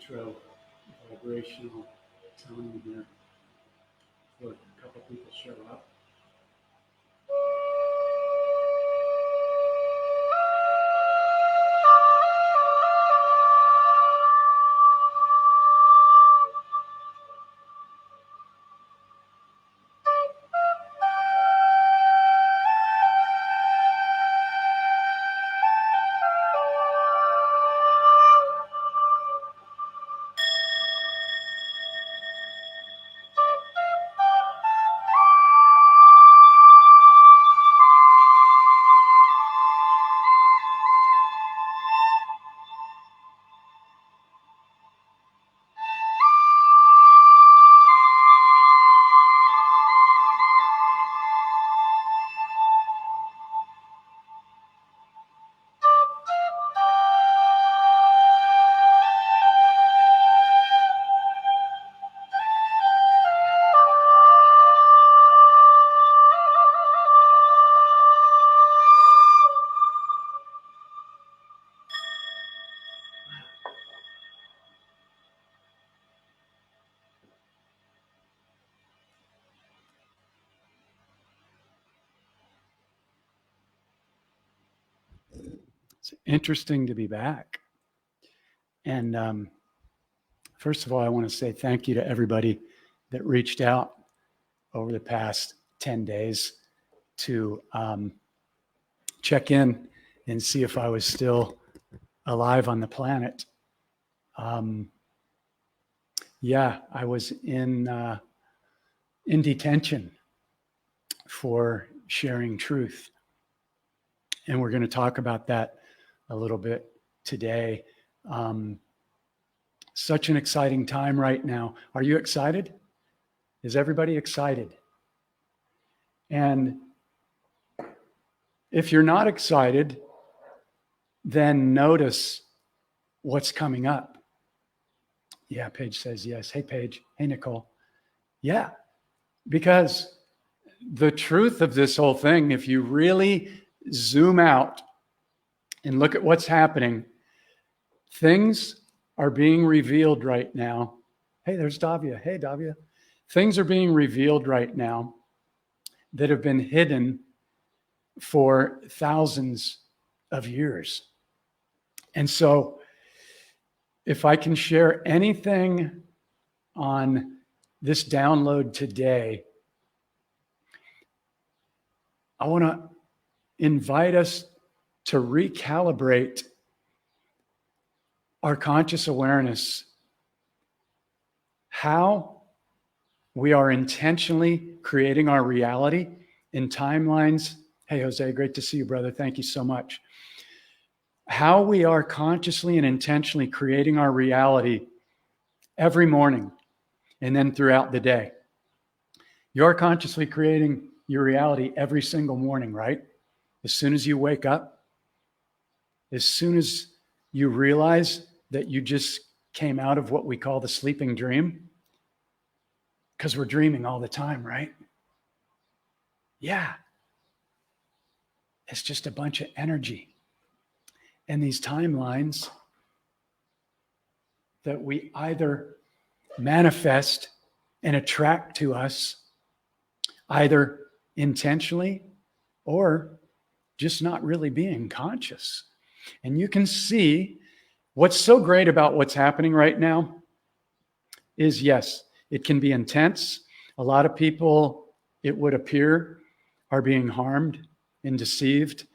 intro vibrational tone here before a couple people show up. It's interesting to be back. And first of all, I want to say thank you to everybody that reached out over the past 10 days to check in and see if I was still alive on the planet. Yeah, I was in detention for sharing truth. And we're going to talk about that a little bit today. Such an exciting time right now. Are you excited? Is everybody excited? And if you're not excited, then notice what's coming up. Yeah, Paige says yes. Hey, Paige. Hey, Nicole. Yeah, because the truth of this whole thing, if you really zoom out and look at what's happening, things are being revealed right now. Hey, there's Davia. Hey, Davia. Things are being revealed right now that have been hidden for thousands of years. And so if I can share anything on this download today, I want to invite us to recalibrate our conscious awareness, how we are intentionally creating our reality in timelines. Hey, Jose, great to see you, brother. Thank you so much. How we are consciously and intentionally creating our reality every morning and then throughout the day. You're consciously creating your reality every single morning, right? As soon as you wake up, as soon as you realize that you just came out of what we call the sleeping dream, because we're dreaming all the time, right? Yeah. It's just a bunch of energy. And these timelines that we either manifest and attract to us, either intentionally or just not really being conscious. And you can see what's so great about what's happening right now is, yes, it can be intense. A lot of people, it would appear, are being harmed and deceived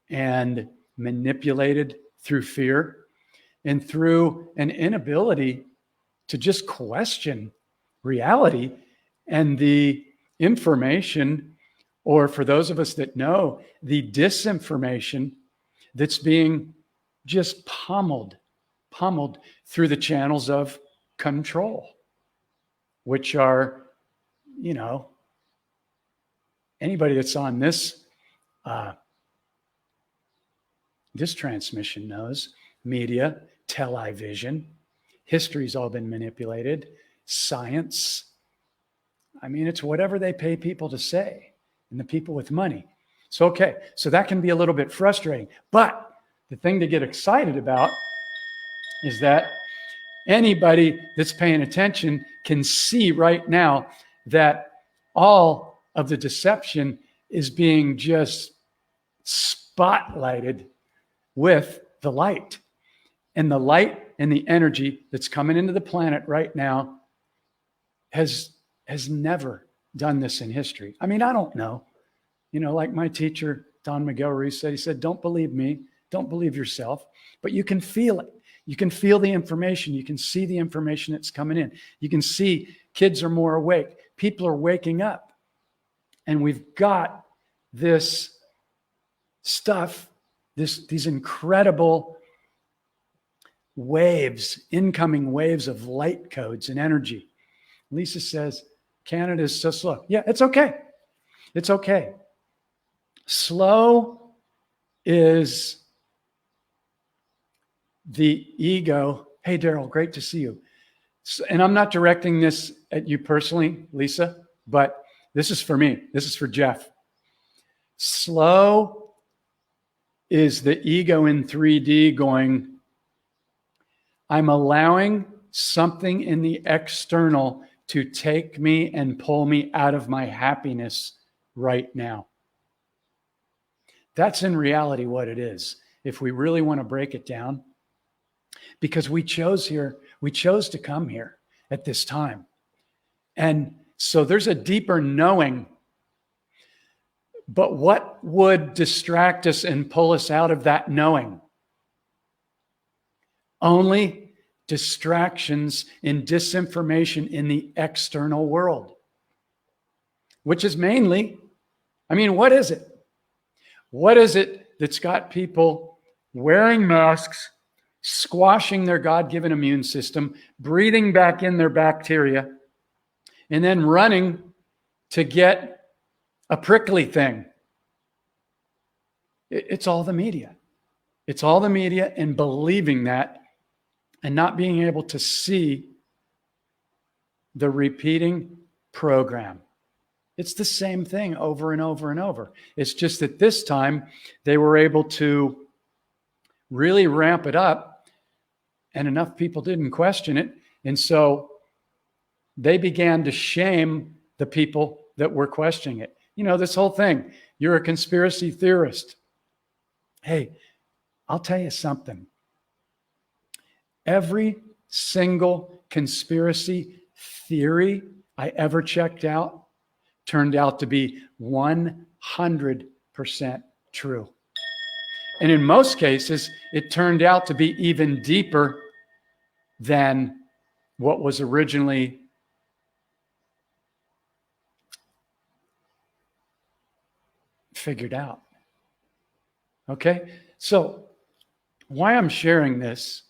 and manipulated through fear and through an inability to just question reality and the information, or for those of us that know, the disinformation that's being just pummeled through the channels of control, which are, anybody that's on this transmission knows, media, television, history's all been manipulated, science. I mean, it's whatever they pay people to say, and the people with money. So, okay, so that can be a little bit frustrating. But the thing to get excited about is that Anybody that's paying attention can see right now that all of the deception is being just spotlighted with the light. And the light and the energy that's coming into the planet right now has never done this in history. I mean, I don't know. You know, like my teacher, Don McGilvery, said, he said, don't believe me, don't believe yourself, but you can feel it. You can feel the information. You can see the information that's coming in. You can see kids are more awake. People are waking up. And we've got this stuff, these incredible waves, incoming waves of light codes and energy. Lisa says, Canada is so slow. Yeah, it's okay. It's okay. Slow is the ego. Hey, Daryl, great to see you. And I'm not directing this at you personally, Lisa, but this is for me. This is for Jeff. Slow is the ego in 3D going, I'm allowing something in the external to take me and pull me out of my happiness right now. That's in reality what it is, if we really want to break it down. Because we chose to come here at this time. And so there's a deeper knowing. But what would distract us and pull us out of that knowing? Only distractions and disinformation in the external world. Which is mainly, I mean, what is it? What is it that's got people wearing masks, squashing their God-given immune system, breathing back in their bacteria, and then running to get a prickly thing? It's all the media. It's all the media, and believing that and not being able to see the repeating program. It's the same thing over and over and over. It's just that this time they were able to really ramp it up, and enough people didn't question it. And so they began to shame the people that were questioning it. You know, this whole thing, you're a conspiracy theorist. Hey, I'll tell you something. Every single conspiracy theory I ever checked out turned out to be 100% true. And in most cases, it turned out to be even deeper than what was originally figured out. Okay? So why I'm sharing this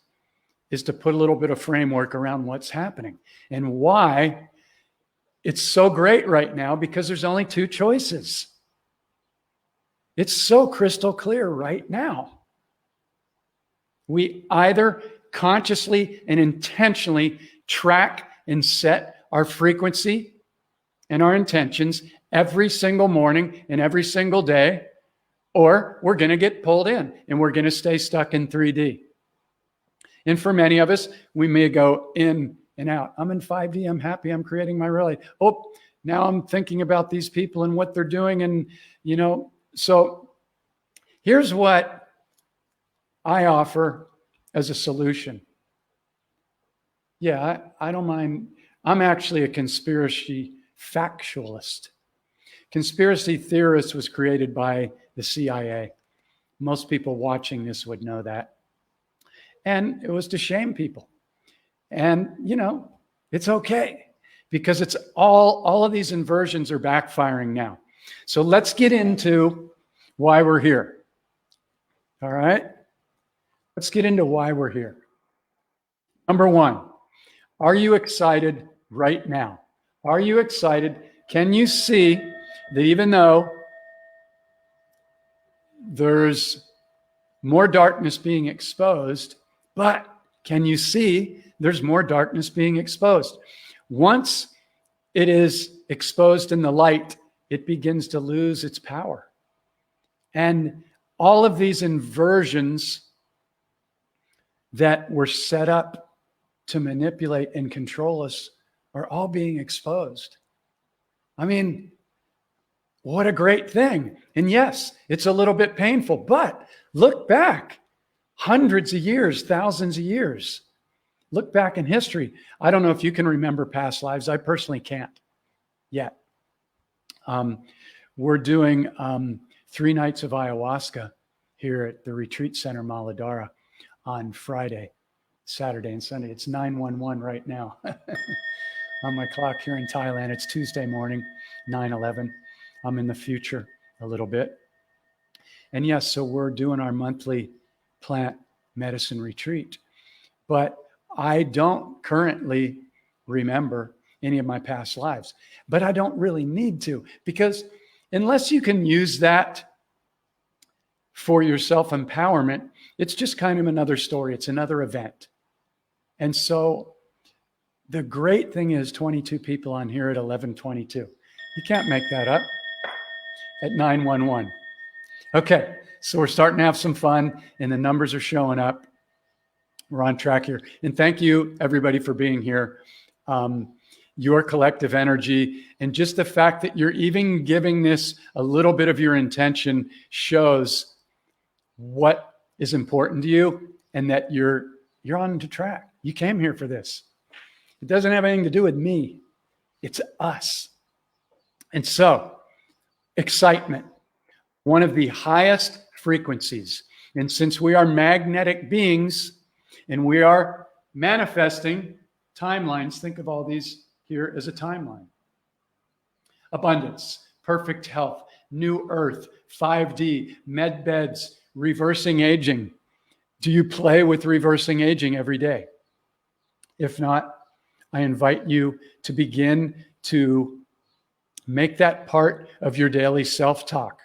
is to put a little bit of framework around what's happening and why it's so great right now, because there's only two choices. It's so crystal clear right now. We either consciously and intentionally track and set our frequency and our intentions every single morning and every single day, or we're going to get pulled in and we're going to stay stuck in 3D. And for many of us, we may go in and out. I'm in 5D. I'm happy. I'm creating my reality. Oh, now I'm thinking about these people and what they're doing. And, you know, so here's what I offer as a solution. Yeah, I don't mind. I'm actually a conspiracy factualist. Conspiracy theorist was created by the CIA. Most people watching this would know that. And it was to shame people. And, you know, it's okay, because it's all of these inversions are backfiring now. So let's get into why we're here. All right? Let's get into why we're here. Number one, are you excited right now? Are you excited? Can you see that even though there's more darkness being exposed, but can you see there's more darkness being exposed? Once it is exposed in the light, it begins to lose its power. And all of these inversions that were set up to manipulate and control us are all being exposed. I mean, what a great thing. And yes, it's a little bit painful, but look back hundreds of years, thousands of years. Look back in history. I don't know if you can remember past lives. I personally can't yet. We're doing 3 nights of ayahuasca here at the Retreat Center, Maladara, on Friday, Saturday, and Sunday. It's 9:11 right now on my clock here in Thailand. It's Tuesday morning, 9:11. I'm in the future a little bit. And yes, so we're doing our monthly plant medicine retreat. But I don't currently remember any of my past lives. But I don't really need to, because unless you can use that for your self-empowerment, it's just kind of another story. It's another event. And so the great thing is 22 people on here at 11:22. You can't make that up at 9:11. Okay, so we're starting to have some fun, and the numbers are showing up. We're on track here. And thank you, everybody, for being here. Your collective energy and just the fact that you're even giving this a little bit of your intention shows what is important to you and that you're on the track. You came here for this. It doesn't have anything to do with me. It's us. And so, excitement, one of the highest frequencies. And since we are magnetic beings and we are manifesting timelines, think of all these here as a timeline. Abundance, perfect health, new earth, 5D, med beds, reversing aging. Do you play with reversing aging every day? If not, I invite you to begin to make that part of your daily self-talk.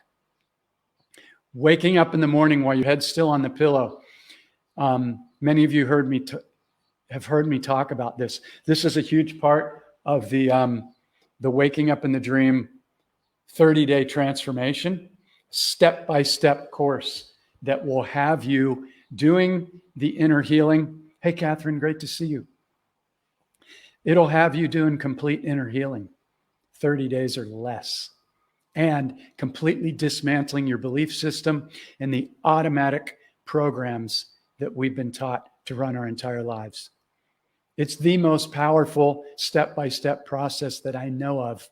Waking up in the morning while your head's still on the pillow. Many of you have heard me talk about this. This is a huge part of the Waking Up in the Dream 30-day transformation, step-by-step course that will have you doing the inner healing. Hey, Catherine, great to see you. It'll have you doing complete inner healing, 30 days or less, and completely dismantling your belief system and the automatic programs that we've been taught to run our entire lives. It's the most powerful step-by-step process that I know of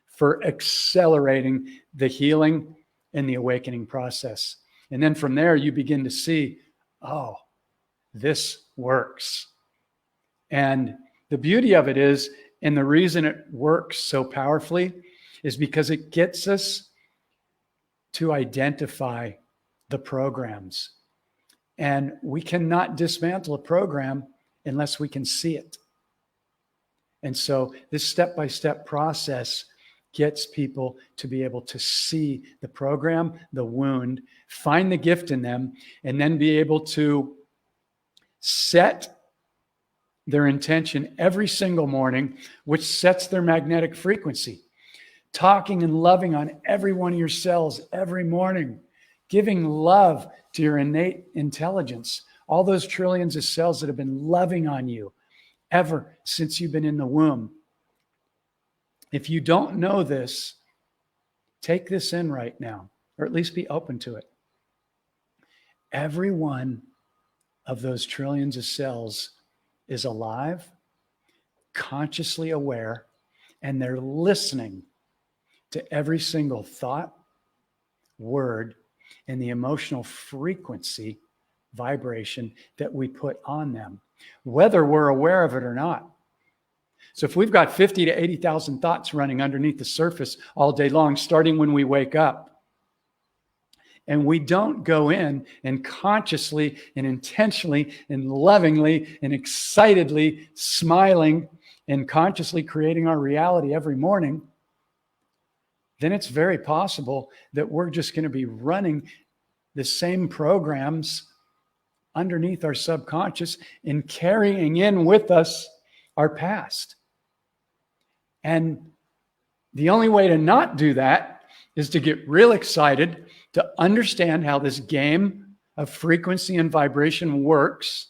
for accelerating the healing and the awakening process. And then from there, you begin to see, oh, this works. And the beauty of it is, and the reason it works so powerfully, is because it gets us to identify the programs. And we cannot dismantle a program unless we can see it. And so this step-by-step process gets people to be able to see the program, the wound, find the gift in them, and then be able to set their intention every single morning, which sets their magnetic frequency. Talking and loving on every one of your cells every morning, giving love to your innate intelligence, all those trillions of cells that have been loving on you ever since you've been in the womb. If you don't know this, take this in right now, or at least be open to it. Every one of those trillions of cells is alive, consciously aware, and they're listening to every single thought, word, and the emotional frequency, vibration that we put on them, whether we're aware of it or not. So if we've got 50 to 80,000 thoughts running underneath the surface all day long, starting when we wake up, and we don't go in and consciously and intentionally and lovingly and excitedly smiling and consciously creating our reality every morning, then it's very possible that we're just going to be running the same programs underneath our subconscious and carrying in with us our past. And the only way to not do that is to get real excited, to understand how this game of frequency and vibration works,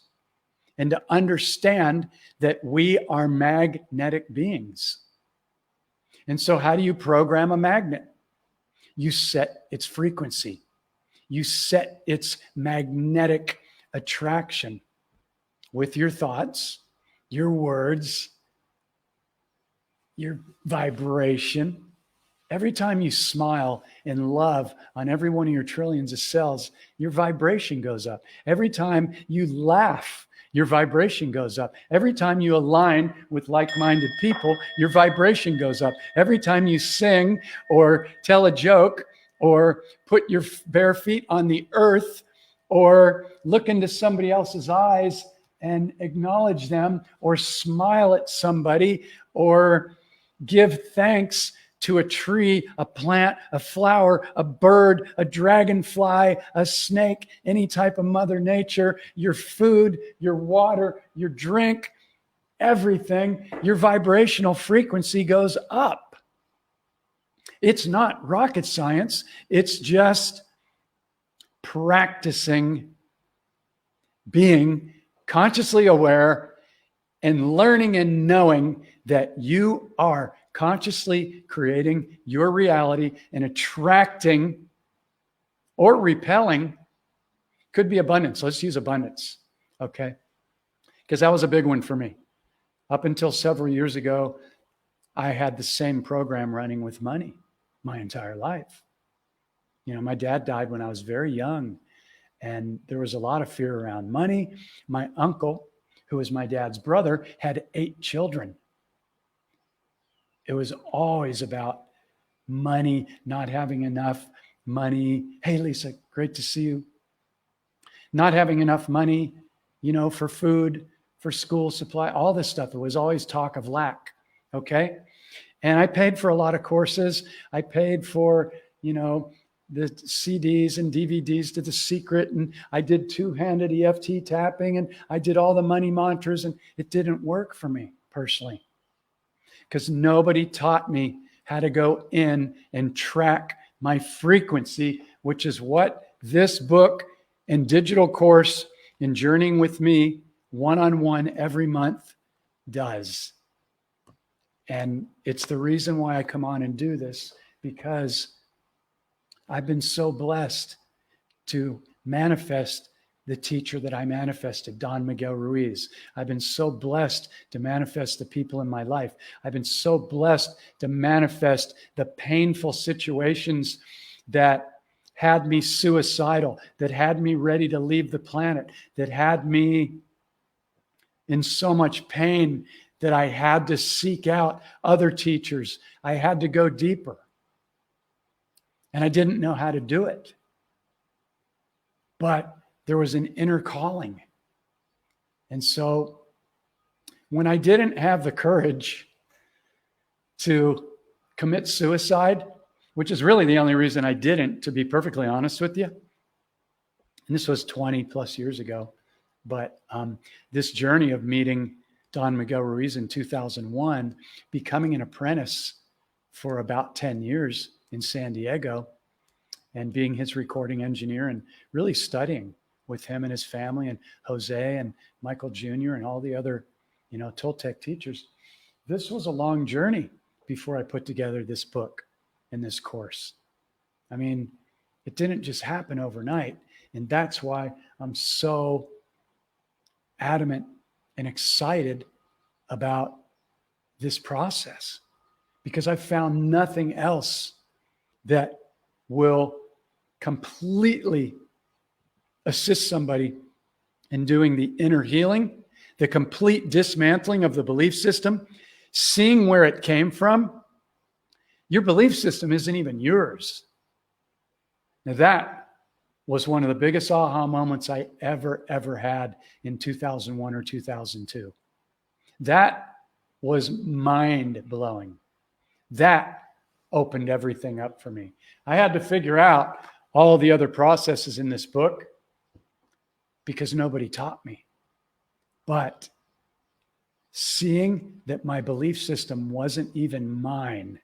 and to understand that we are magnetic beings. And so how do you program a magnet? You set its frequency. You set its magnetic attraction with your thoughts, your words, your vibration. Every time you smile in love on every one of your trillions of cells, your vibration goes up. Every time you laugh, your vibration goes up. Every time you align with like-minded people, your vibration goes up. Every time you sing or tell a joke or put your bare feet on the earth or look into somebody else's eyes and acknowledge them or smile at somebody or give thanks to a tree, a plant, a flower, a bird, a dragonfly, a snake, any type of Mother Nature, your food, your water, your drink, everything, your vibrational frequency goes up. It's not rocket science. It's just practicing being consciously aware and learning and knowing that you are consciously creating your reality and attracting or repelling. Could be abundance. Let's use abundance, okay? Because that was a big one for me. Up until several years ago, I had the same program running with money my entire life. You know, my dad died when I was very young, and there was a lot of fear around money. My uncle, who was my dad's brother, had 8 children. It was always about money, not having enough money. Hey, Lisa, great to see you. Not having enough money, you know, for food, for school supply, all this stuff. It was always talk of lack, okay? And I paid for a lot of courses. I paid for, you know, the CDs and DVDs to The Secret, and I did two-handed EFT tapping, and I did all the money mantras, and it didn't work for me personally because nobody taught me how to go in and track my frequency, which is what this book and digital course in Journeying with Me one-on-one every month does. And it's the reason why I come on and do this, because I've been so blessed to manifest the teacher that I manifested, Don Miguel Ruiz. I've been so blessed to manifest the people in my life. I've been so blessed to manifest the painful situations that had me suicidal, that had me ready to leave the planet, that had me in so much pain that I had to seek out other teachers. I had to go deeper. And I didn't know how to do it. But there was an inner calling. And so when I didn't have the courage to commit suicide, which is really the only reason I didn't, to be perfectly honest with you, and this was 20 plus years ago, but this journey of meeting Don Miguel Ruiz in 2001, becoming an apprentice for about 10 years in San Diego, and being his recording engineer and really studying with him and his family and Jose and Michael Jr. and all the other, you know, Toltec teachers. This was a long journey before I put together this book and this course. I mean, it didn't just happen overnight. And that's why I'm so adamant and excited about this process, because I found nothing else that will completely assist somebody in doing the inner healing, the complete dismantling of the belief system, seeing where it came from. Your belief system isn't even yours. Now that was one of the biggest aha moments I ever had in 2001 or 2002. That was mind-blowing. That opened everything up for me. I had to figure out all the other processes in this book because nobody taught me. But seeing that my belief system wasn't even mine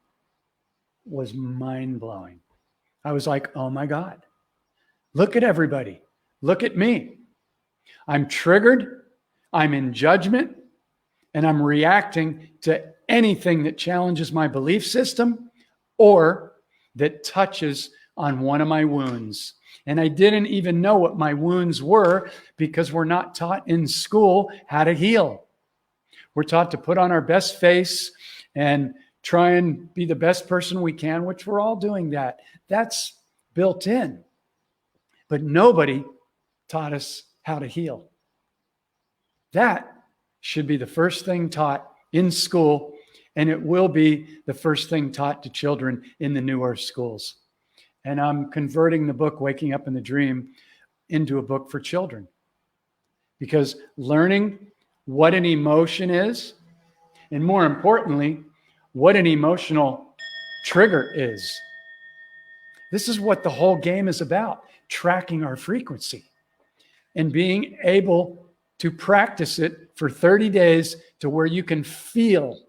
was mind-blowing. I was like, oh my God, look at everybody. Look at me. I'm triggered. I'm in judgment and I'm reacting to anything that challenges my belief system or that touches on one of my wounds. And I didn't even know what my wounds were because we're not taught in school how to heal. We're taught to put on our best face and try and be the best person we can, which we're all doing that. That's built in. But nobody taught us how to heal. That should be the first thing taught in school, and it will be the first thing taught to children in the newer schools. And I'm converting the book, Waking Up in the Dream, into a book for children. Because learning what an emotion is, and more importantly, what an emotional trigger is. This is what the whole game is about, tracking our frequency and being able to practice it for 30 days to where you can feel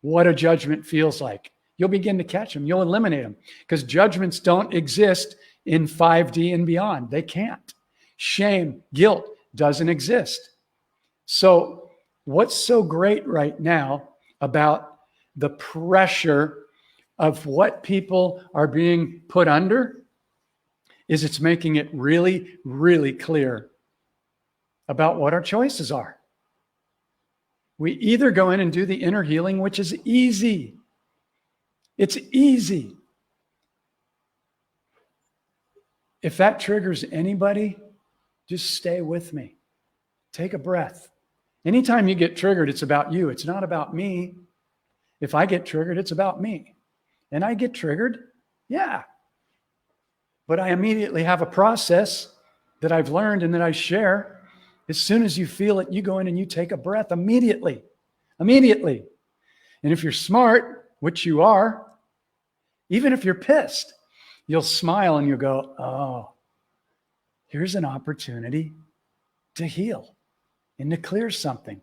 what a judgment feels like. You'll begin to catch them. You'll eliminate them because judgments don't exist in 5D and beyond. They can't. Shame, guilt doesn't exist. So what's so great right now about the pressure of what people are being put under is it's making it really, really clear about what our choices are. We either go in and do the inner healing, which is easy. It's easy. If that triggers anybody, just stay with me. Take a breath. Anytime you get triggered, it's about you. It's not about me. If I get triggered, it's about me. And I get triggered, yeah. But I immediately have a process that I've learned and that I share. As soon as you feel it, you go in and you take a breath immediately. Immediately. And if you're smart, which you are, even if you're pissed, you'll smile and you'll go, oh, here's an opportunity to heal and to clear something.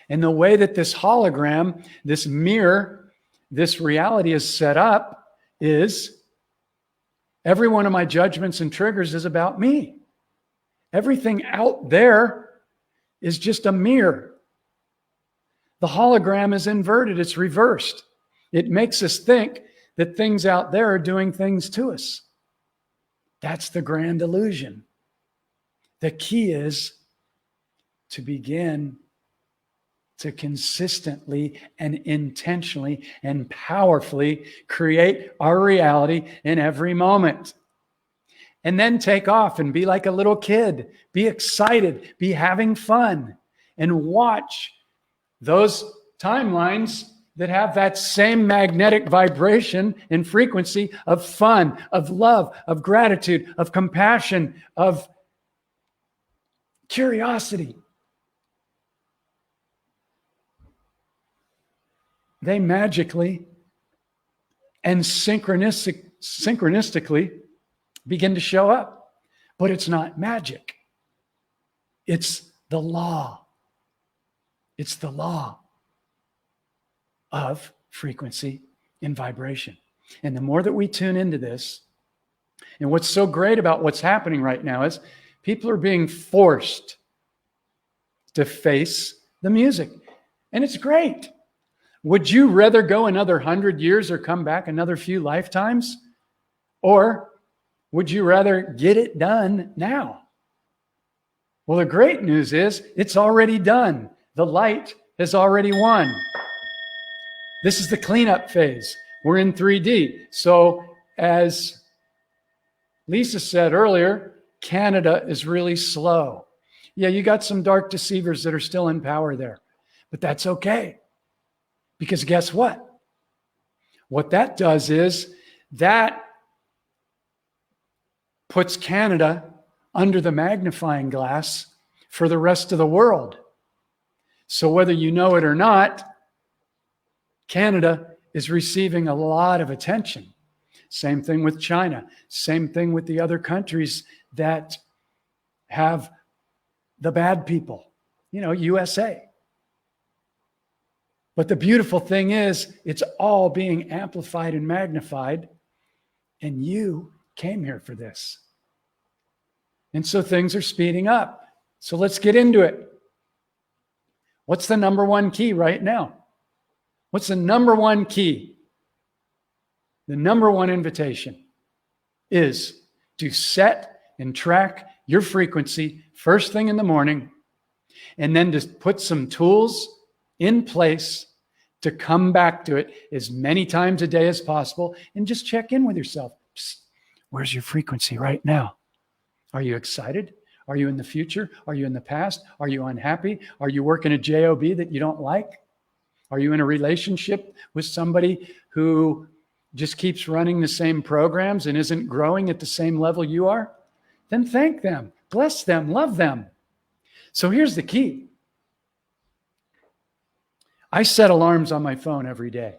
And the way that this hologram, this mirror, this reality is set up is every one of my judgments and triggers is about me. Everything out there is just a mirror. The hologram is inverted. It's reversed. It makes us think that things out there are doing things to us. That's the grand illusion. The key is to begin to consistently and intentionally and powerfully create our reality in every moment. And then take off and be like a little kid. Be excited. Be having fun. And watch those timelines that have that same magnetic vibration and frequency of fun, of love, of gratitude, of compassion, of curiosity. They magically and synchronistically begin to show up. But it's not magic. It's the law. It's the law of frequency and vibration. And the more that we tune into this, and what's so great about what's happening right now is people are being forced to face the music. And it's great. Would you rather go another 100 years or come back another few lifetimes? Or would you rather get it done now? Well, the great news is it's already done. The light has already won. This is the cleanup phase. We're in 3D. So as Lisa said earlier, Canada is really slow. Yeah, you got some dark deceivers that are still in power there, but that's okay. Because guess what? What that does is that puts Canada under the magnifying glass for the rest of the world. So whether you know it or not, Canada is receiving a lot of attention. Same thing with China. Same thing with the other countries that have the bad people. You know, USA. But the beautiful thing is, it's all being amplified and magnified, and you came here for this. And so things are speeding up. So let's get into it. What's the number one key right now? What's the number one key? The number one invitation is to set and track your frequency first thing in the morning, and then to put some tools in place to come back to it as many times a day as possible, and just check in with yourself. Just, where's your frequency right now? Are you excited? Are you in the future? Are you in the past? Are you unhappy? Are you working a job that you don't like? Are you in a relationship with somebody who just keeps running the same programs and isn't growing at the same level you are? Then thank them, bless them, love them. So here's the key. I set alarms on my phone every day.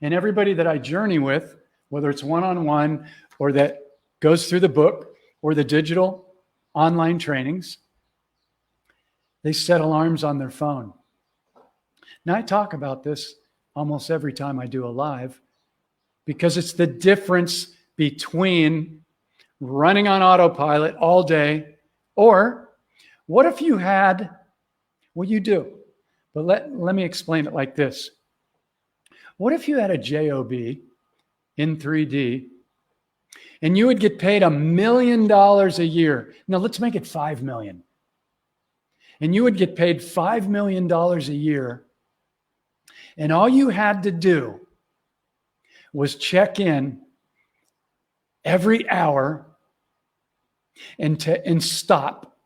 And everybody that I journey with, whether it's one-on-one or that goes through the book or the digital online trainings, they set alarms on their phone. Now, I talk about this almost every time I do a live because it's the difference between running on autopilot all day, or what if you had, well, you do, but let me explain it like this. What if you had a job in 3D and you would get paid $1 million a year? Now let's make it 5 million. And you would get paid $5 million a year, and all you had to do was check in every hour and stop.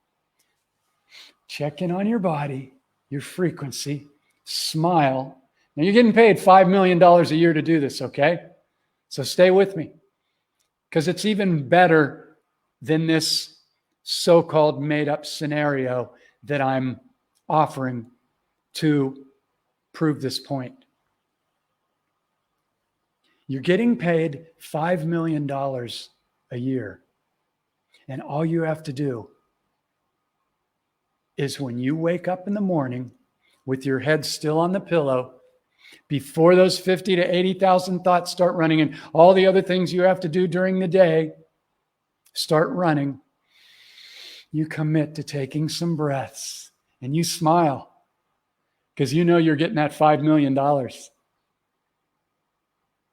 Check in on your body, your frequency, smile. Now you're getting paid $5 million a year to do this, okay? So stay with me, because it's even better than this so-called made-up scenario that I'm offering to prove this point. You're getting paid $5 million a year. And all you have to do is, when you wake up in the morning with your head still on the pillow, before those 50 to 80,000 thoughts start running and all the other things you have to do during the day start running, you commit to taking some breaths and you smile, because you know you're getting that $5 million.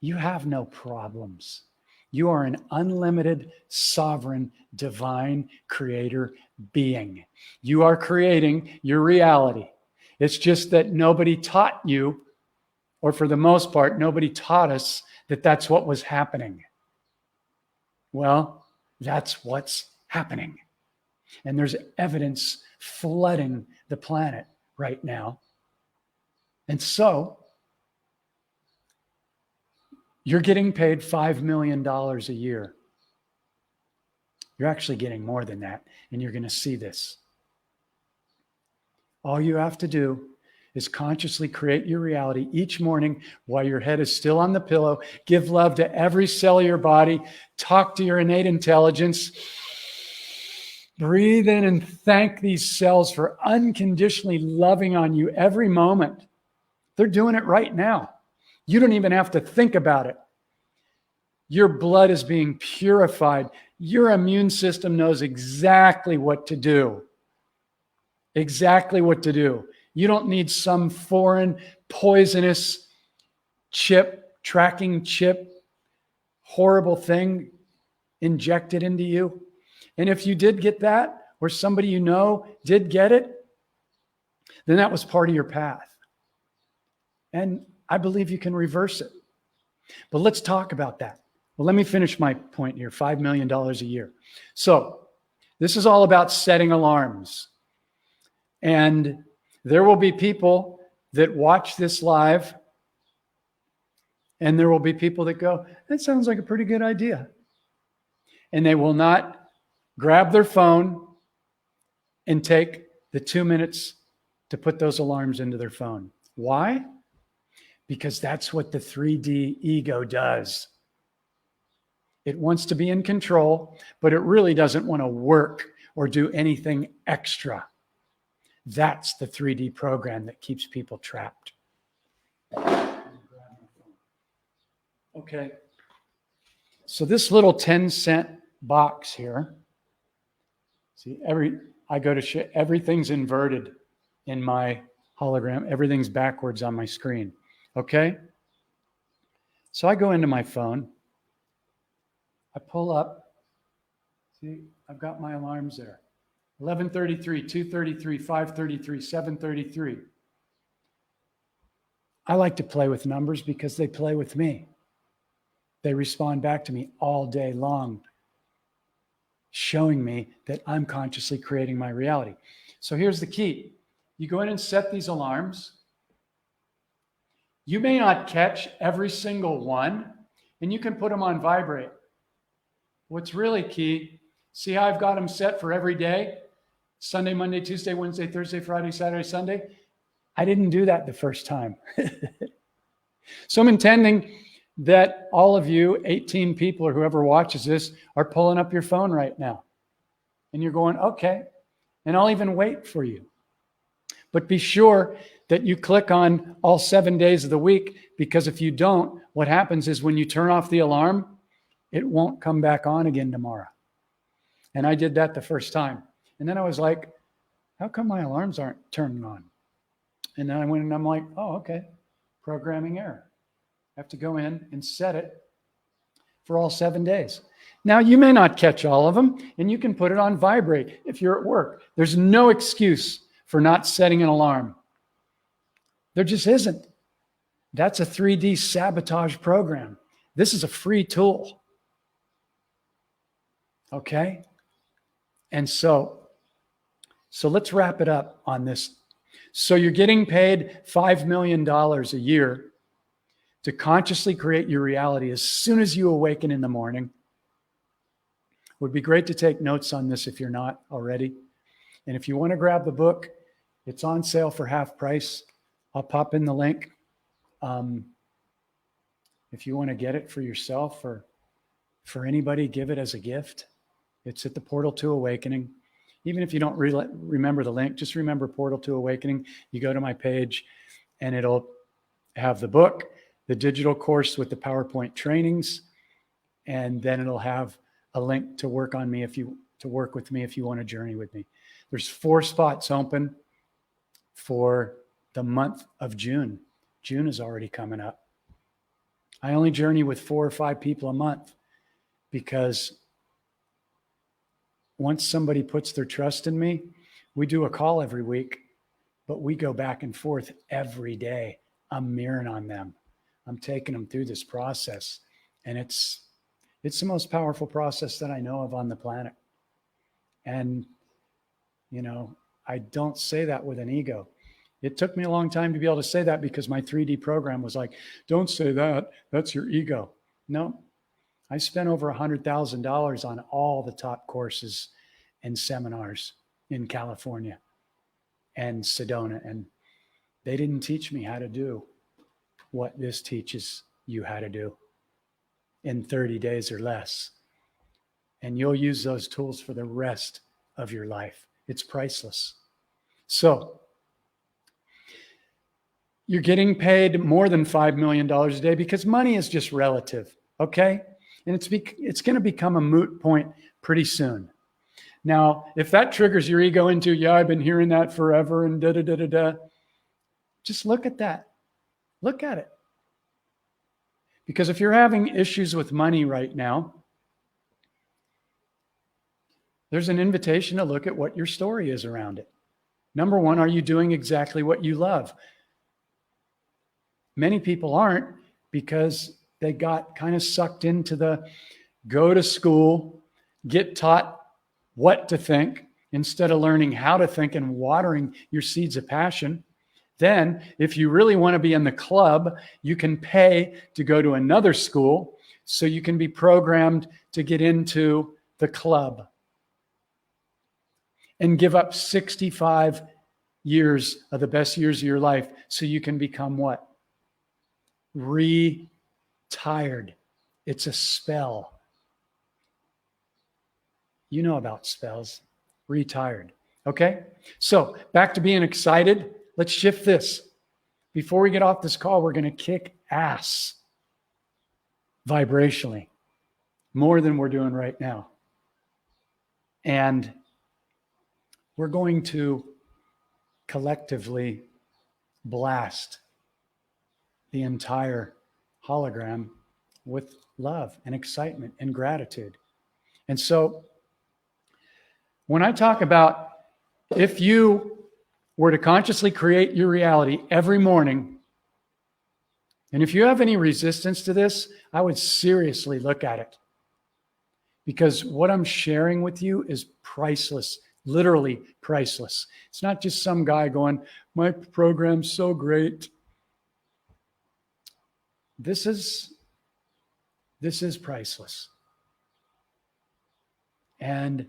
You have no problems. You are an unlimited, sovereign, divine creator being. You are creating your reality. It's just that nobody taught you, or for the most part, nobody taught us that that's what was happening. Well, that's what's happening. And there's evidence flooding the planet right now. And so, you're getting paid $5 million a year. You're actually getting more than that, and you're going to see this. All you have to do is consciously create your reality each morning while your head is still on the pillow. Give love to every cell of your body. Talk to your innate intelligence. Breathe in and thank these cells for unconditionally loving on you every moment. They're doing it right now. You don't even have to think about it. Your blood is being purified. Your immune system knows exactly what to do. Exactly what to do. You don't need some foreign, poisonous tracking chip, horrible thing injected into you. And if you did get that, or somebody you know did get it, then that was part of your path. And I believe you can reverse it. But let's talk about that. Well, let me finish my point here. $5 million a year. So this is all about setting alarms. And there will be people that watch this live, and there will be people that go, that sounds like a pretty good idea. And they will not grab their phone and take the 2 minutes to put those alarms into their phone. Why? Because that's what the 3D ego does. It wants to be in control, but it really doesn't want to work or do anything extra. That's the 3D program that keeps people trapped. Okay. So this little 10-cent box here, See, I go to everything's inverted in my hologram. Everything's backwards on my screen. Okay? So I go into my phone. I pull up. See, I've got my alarms there. 11:33, 2:33, 5:33, 7:33. I like to play with numbers because they play with me. They respond back to me all day long, showing me that I'm consciously creating my reality. So here's the key. You go in and set these alarms. You may not catch every single one, and you can put them on vibrate. What's really key, see how I've got them set for every day? Sunday, Monday, Tuesday, Wednesday, Thursday, Friday, Saturday, Sunday. I didn't do that the first time. So I'm intending that all of you, 18 people or whoever watches this, are pulling up your phone right now. And you're going, okay. And I'll even wait for you. But be sure that you click on all 7 days of the week, because if you don't, what happens is when you turn off the alarm, it won't come back on again tomorrow. And I did that the first time. And then I was like, how come my alarms aren't turning on? And then I went and I'm like, oh, okay, programming error. I have to go in and set it for all 7 days. Now, you may not catch all of them, and you can put it on vibrate if you're at work. There's no excuse for not setting an alarm. There just isn't. That's a 3D sabotage program. This is a free tool. Okay? And so let's wrap it up on this. So you're getting paid $5 million a year to consciously create your reality as soon as you awaken in the morning. It would be great to take notes on this if you're not already. And if you want to grab the book, it's on sale for half price. I'll pop in the link. If you want to get it for yourself or for anybody, give it as a gift. It's at the Portal to Awakening. Even if you don't remember the link, just remember Portal to Awakening. You go to my page and it'll have the book, the digital course with the PowerPoint trainings, and then it'll have a link to work with me if you want to journey with me. There's 4 spots open for the month of June. June is already coming up. I only journey with 4 or 5 people a month because once somebody puts their trust in me, we do a call every week, but we go back and forth every day. I'm mirroring on them. I'm taking them through this process, and it's the most powerful process that I know of on the planet. And, I don't say that with an ego. It took me a long time to be able to say that because my 3D program was like, don't say that. That's your ego. No, I spent over $100,000 on all the top courses and seminars in California and Sedona. And they didn't teach me how to do what this teaches you how to do in 30 days or less. And you'll use those tools for the rest of your life. It's priceless. So you're getting paid more than $5 million a day because money is just relative, okay? And it's going to become a moot point pretty soon. Now, if that triggers your ego into, yeah, I've been hearing that forever and da-da-da-da-da, just look at that. Look at it. Because if you're having issues with money right now, there's an invitation to look at what your story is around it. Number one, are you doing exactly what you love? Many people aren't because they got kind of sucked into the go to school, get taught what to think instead of learning how to think and watering your seeds of passion. Then, if you really want to be in the club, you can pay to go to another school so you can be programmed to get into the club and give up 65 years of the best years of your life so you can become what? Retired. It's a spell. You know about spells. Retired. Okay? So back to being excited. Let's shift this. Before we get off this call, we're going to kick ass vibrationally more than we're doing right now. And we're going to collectively blast the entire hologram with love and excitement and gratitude. And so when I talk about if you were to consciously create your reality every morning, and if you have any resistance to this, I would seriously look at it. Because what I'm sharing with you is priceless, literally priceless. It's not just some guy going, my program's so great. This is priceless. And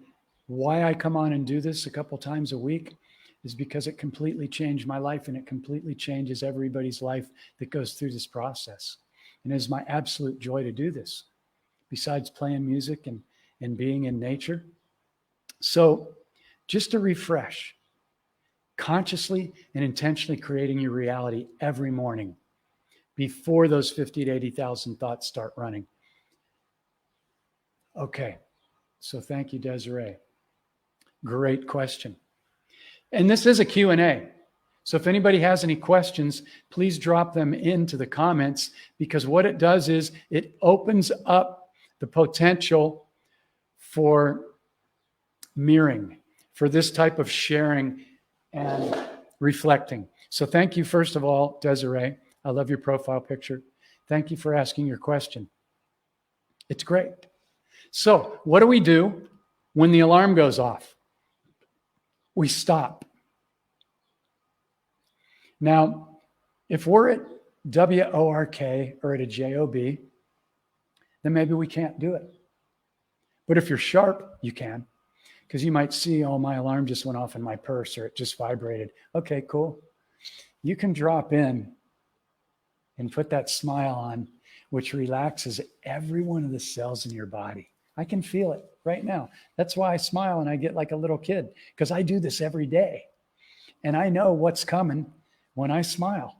why I come on and do this a couple times a week is because it completely changed my life, and it completely changes everybody's life that goes through this process. And it is my absolute joy to do this, besides playing music and being in nature. So just to refresh, consciously and intentionally creating your reality every morning before those 50 to 80,000 thoughts start running. Okay, so thank you, Desiree. Great question. And this is a Q&A. So if anybody has any questions, please drop them into the comments, because what it does is it opens up the potential for mirroring, for this type of sharing and reflecting. So thank you, first of all, Desiree. I love your profile picture. Thank you for asking your question. It's great. So what do we do when the alarm goes off? We stop. Now, if we're at WORK or at a JOB, then maybe we can't do it. But if you're sharp, you can, because you might see, oh, my alarm just went off in my purse, or it just vibrated. Okay, cool. You can drop in and put that smile on, which relaxes every one of the cells in your body. I can feel it right now. That's why I smile and I get like a little kid, because I do this every day. And I know what's coming when I smile.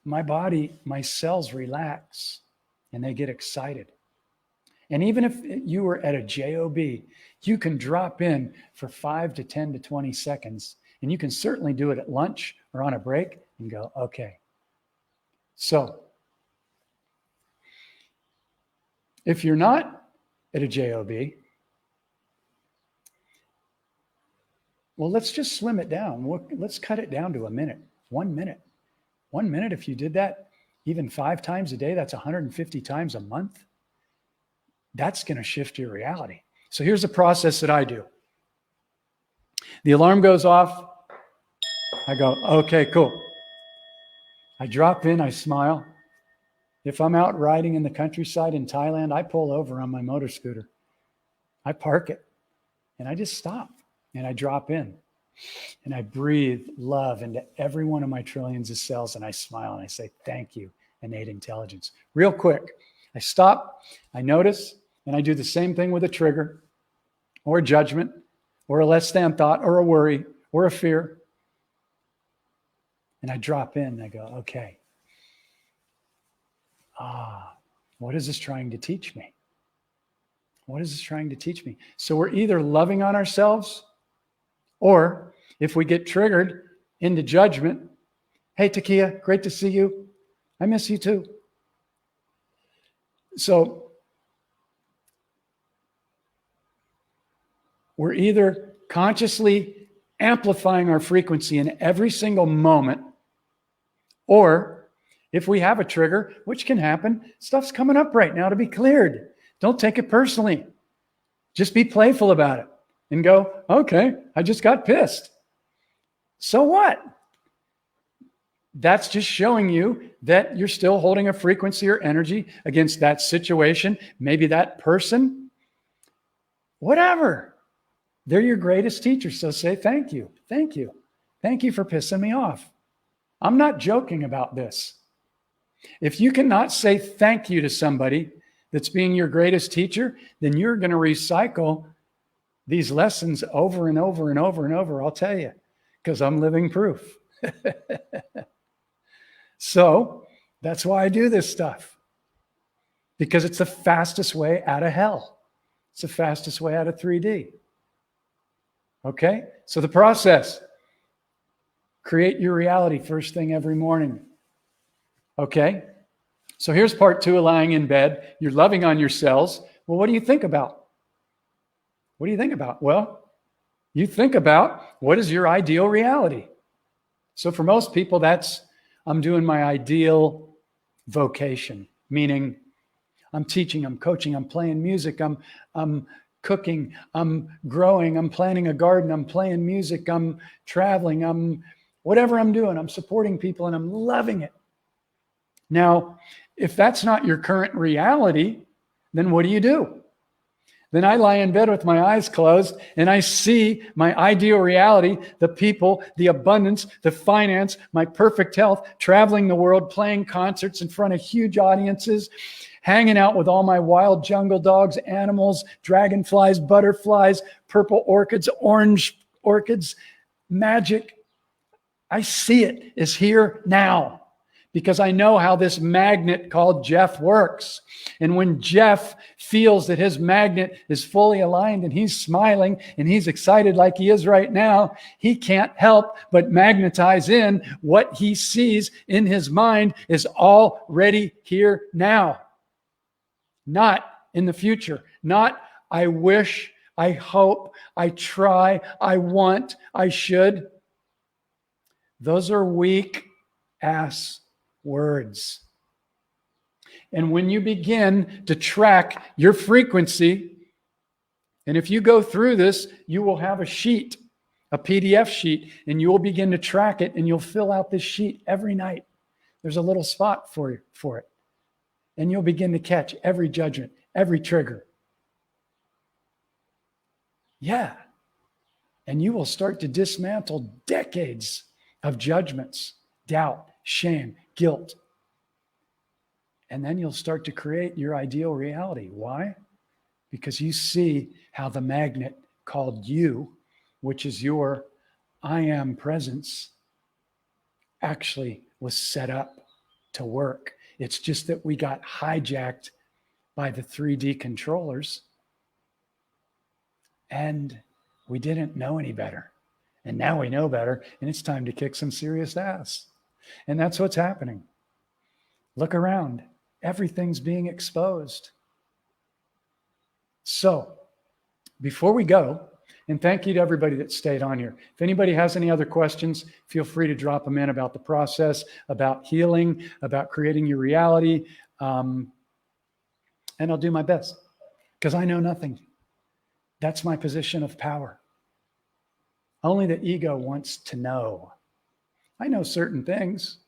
My body, my cells relax and they get excited. And even if you were at a JOB, you can drop in for 5 to 10 to 20 seconds. And you can certainly do it at lunch or on a break and go, okay. So if you're not at a JOB, well, let's just slim it down. Let's cut it down to a minute, 1 minute. 1 minute, if you did that even 5 times a day, that's 150 times a month. That's going to shift your reality. So here's the process that I do. The alarm goes off. I go, okay, cool. I drop in, I smile. If I'm out riding in the countryside in Thailand, I pull over on my motor scooter. I park it and I just stop and I drop in and I breathe love into every one of my trillions of cells, and I smile and I say, thank you, innate intelligence. Real quick, I stop, I notice, and I do the same thing with a trigger or a judgment or a less than thought or a worry or a fear. And I drop in and I go, okay. What is this trying to teach me? What is this trying to teach me? So we're either loving on ourselves, or if we get triggered into judgment, hey, Takia, great to see you. I miss you too. So we're either consciously amplifying our frequency in every single moment, or if we have a trigger, which can happen, stuff's coming up right now to be cleared. Don't take it personally. Just be playful about it and go, okay, I just got pissed. So what? That's just showing you that you're still holding a frequency or energy against that situation, maybe that person, whatever. They're your greatest teacher. So say thank you. Thank you. Thank you for pissing me off. I'm not joking about this. If you cannot say thank you to somebody that's being your greatest teacher, then you're going to recycle these lessons over and over and over and over, I'll tell you, because I'm living proof. So that's why I do this stuff, because it's the fastest way out of hell. It's the fastest way out of 3D. Okay? So the process, create your reality first thing every morning. Okay? So here's part 2 of lying in bed. You're loving on your cells. Well, what do you think about? What do you think about? Well, you think about what is your ideal reality. So for most people, that's I'm doing my ideal vocation, meaning I'm teaching, I'm coaching, I'm playing music, I'm cooking, I'm growing, I'm planting a garden, I'm playing music, I'm traveling, I'm whatever I'm doing, I'm supporting people and I'm loving it. Now, if that's not your current reality, then what do? Then I lie in bed with my eyes closed and I see my ideal reality, the people, the abundance, the finance, my perfect health, traveling the world, playing concerts in front of huge audiences, hanging out with all my wild jungle dogs, animals, dragonflies, butterflies, purple orchids, orange orchids, magic. I see it is here now because I know how this magnet called Jeff works. And when Jeff feels that his magnet is fully aligned and he's smiling and he's excited like he is right now, he can't help but magnetize in what he sees in his mind is already here now. Not in the future. Not I wish, I hope, I try, I want, I should. Those are weak ass words. And when you begin to track your frequency, and if you go through this, you will have a sheet, a PDF sheet, and you will begin to track it, and you'll fill out this sheet every night. There's a little spot for it. And you'll begin to catch every judgment, every trigger. Yeah. And you will start to dismantle decades of judgments, doubt, shame, guilt. And then you'll start to create your ideal reality. Why? Because you see how the magnet called you, which is your I am presence, actually was set up to work. It's just that we got hijacked by the 3D controllers and we didn't know any better. And now we know better, and it's time to kick some serious ass. And that's what's happening. Look around. Everything's being exposed. So, before we go, and thank you to everybody that stayed on here. If anybody has any other questions, feel free to drop them in about the process, about healing, about creating your reality. And I'll do my best because I know nothing. That's my position of power. Only the ego wants to know. I know certain things.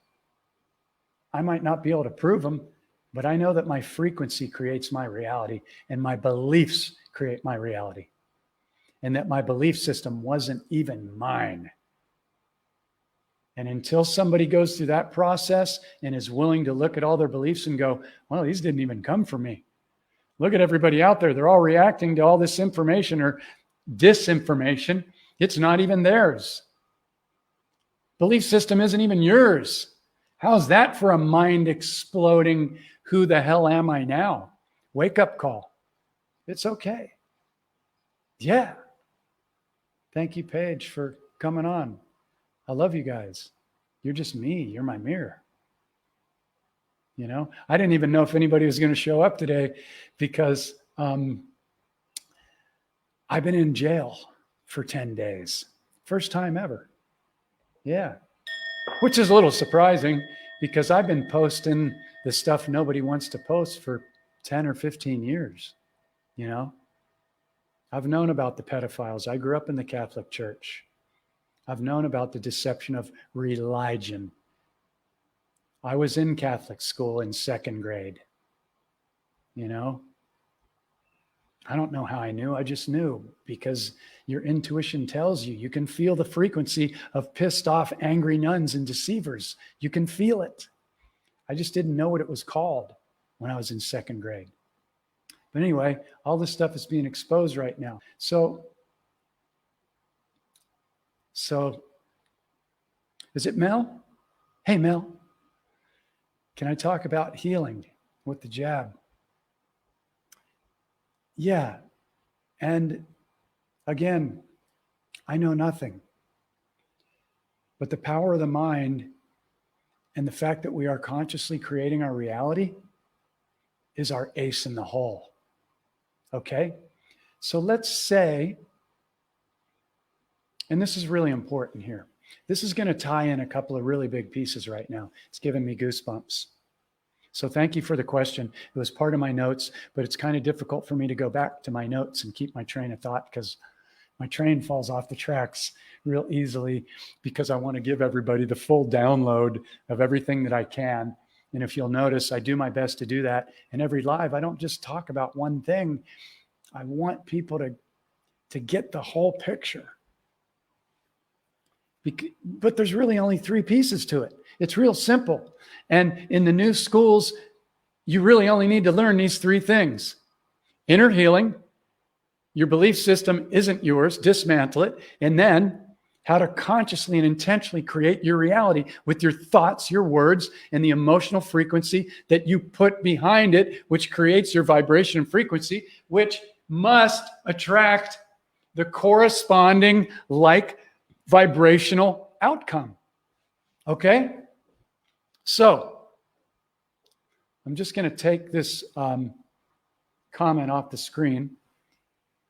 I might not be able to prove them, but I know that my frequency creates my reality and my beliefs create my reality. And that my belief system wasn't even mine. And until somebody goes through that process and is willing to look at all their beliefs and go, well, these didn't even come from me. Look at everybody out there. They're all reacting to all this information or disinformation. It's not even theirs. Belief system isn't even yours. How's that for a mind exploding? Who the hell am I now? Wake up call. It's okay. Yeah. Thank you, Paige, for coming on. I love you guys. You're just me. You're my mirror. You know, I didn't even know if anybody was going to show up today because I've been in jail for 10 days. First time ever. Yeah. Which is a little surprising because I've been posting the stuff nobody wants to post for 10 or 15 years. You know, I've known about the pedophiles. I grew up in the Catholic Church. I've known about the deception of religion. I was in Catholic school in second grade. You know, I don't know how I knew. I just knew because your intuition tells you. You can feel the frequency of pissed off, angry nuns and deceivers. You can feel it. I just didn't know what it was called when I was in second grade. But anyway, all this stuff is being exposed right now. So is it Mel? Hey, Mel. Can I talk about healing with the jab? Yeah. And again, I know nothing. But the power of the mind and the fact that we are consciously creating our reality is our ace in the hole. Okay? So let's say, and this is really important here. This is going to tie in a couple of really big pieces right now. It's giving me goosebumps. So thank you for the question. It was part of my notes, but it's kind of difficult for me to go back to my notes and keep my train of thought because my train falls off the tracks real easily because I want to give everybody the full download of everything that I can. And if you'll notice, I do my best to do that. And every live, I don't just talk about one thing. I want people to get the whole picture. But there's really only three pieces to it. It's real simple. And in the new schools, you really only need to learn these three things. Inner healing, your belief system isn't yours, dismantle it, and then how to consciously and intentionally create your reality with your thoughts, your words, and the emotional frequency that you put behind it, which creates your vibration and frequency, which must attract the corresponding vibrational outcome. Okay? So, I'm just going to take this comment off the screen,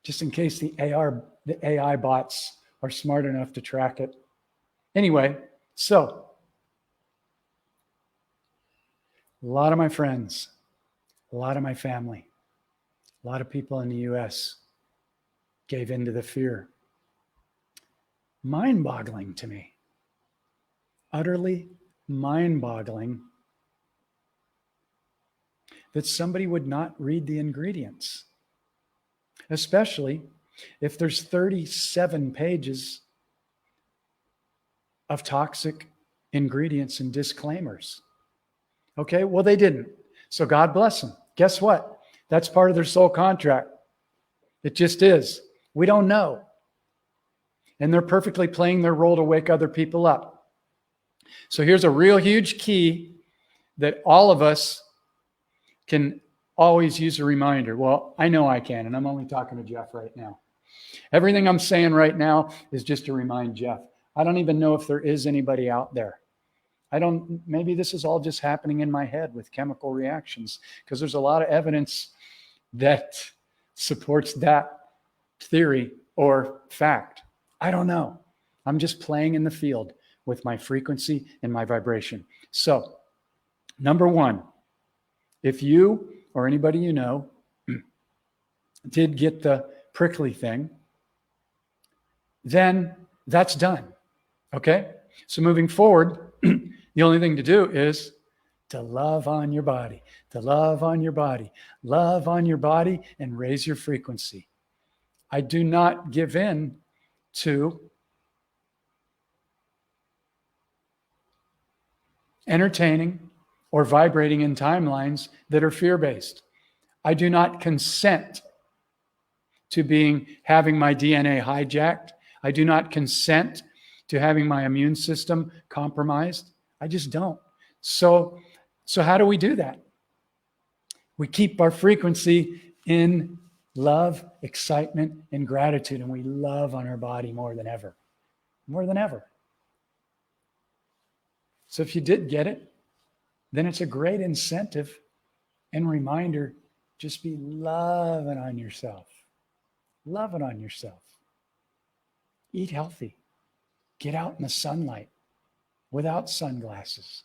just in case the AI bots are smart enough to track it. Anyway, so, a lot of my friends, a lot of my family, a lot of people in the US gave into the fear. Mind-boggling to me. Utterly mind-boggling that somebody would not read the ingredients, especially if there's 37 pages of toxic ingredients and disclaimers. Okay, well, they didn't. So God bless them. Guess what? That's part of their soul contract. It just is. We don't know. And they're perfectly playing their role to wake other people up. So here's a real huge key that all of us can always use a reminder. Well, I know I can, and I'm only talking to Jeff right now. Everything I'm saying right now is just to remind Jeff. I don't even know if there is anybody out there. Maybe this is all just happening in my head with chemical reactions, because there's a lot of evidence that supports that theory or fact. I don't know. I'm just playing in the field with my frequency and my vibration. So, number one, if you or anybody you know did get the prickly thing, then that's done. Okay? So moving forward, the only thing to do is to love on your body, to love on your body, love on your body, and raise your frequency. I do not give in to entertaining or vibrating in timelines that are fear-based. I do not consent to having my DNA hijacked. I do not consent to having my immune system compromised. I just don't. So how do we do that? We keep our frequency in love, excitement, and gratitude, and we love on our body more than ever. More than ever. So if you did get it, then it's a great incentive and reminder, just be loving on yourself. Loving on yourself. Eat healthy. Get out in the sunlight without sunglasses,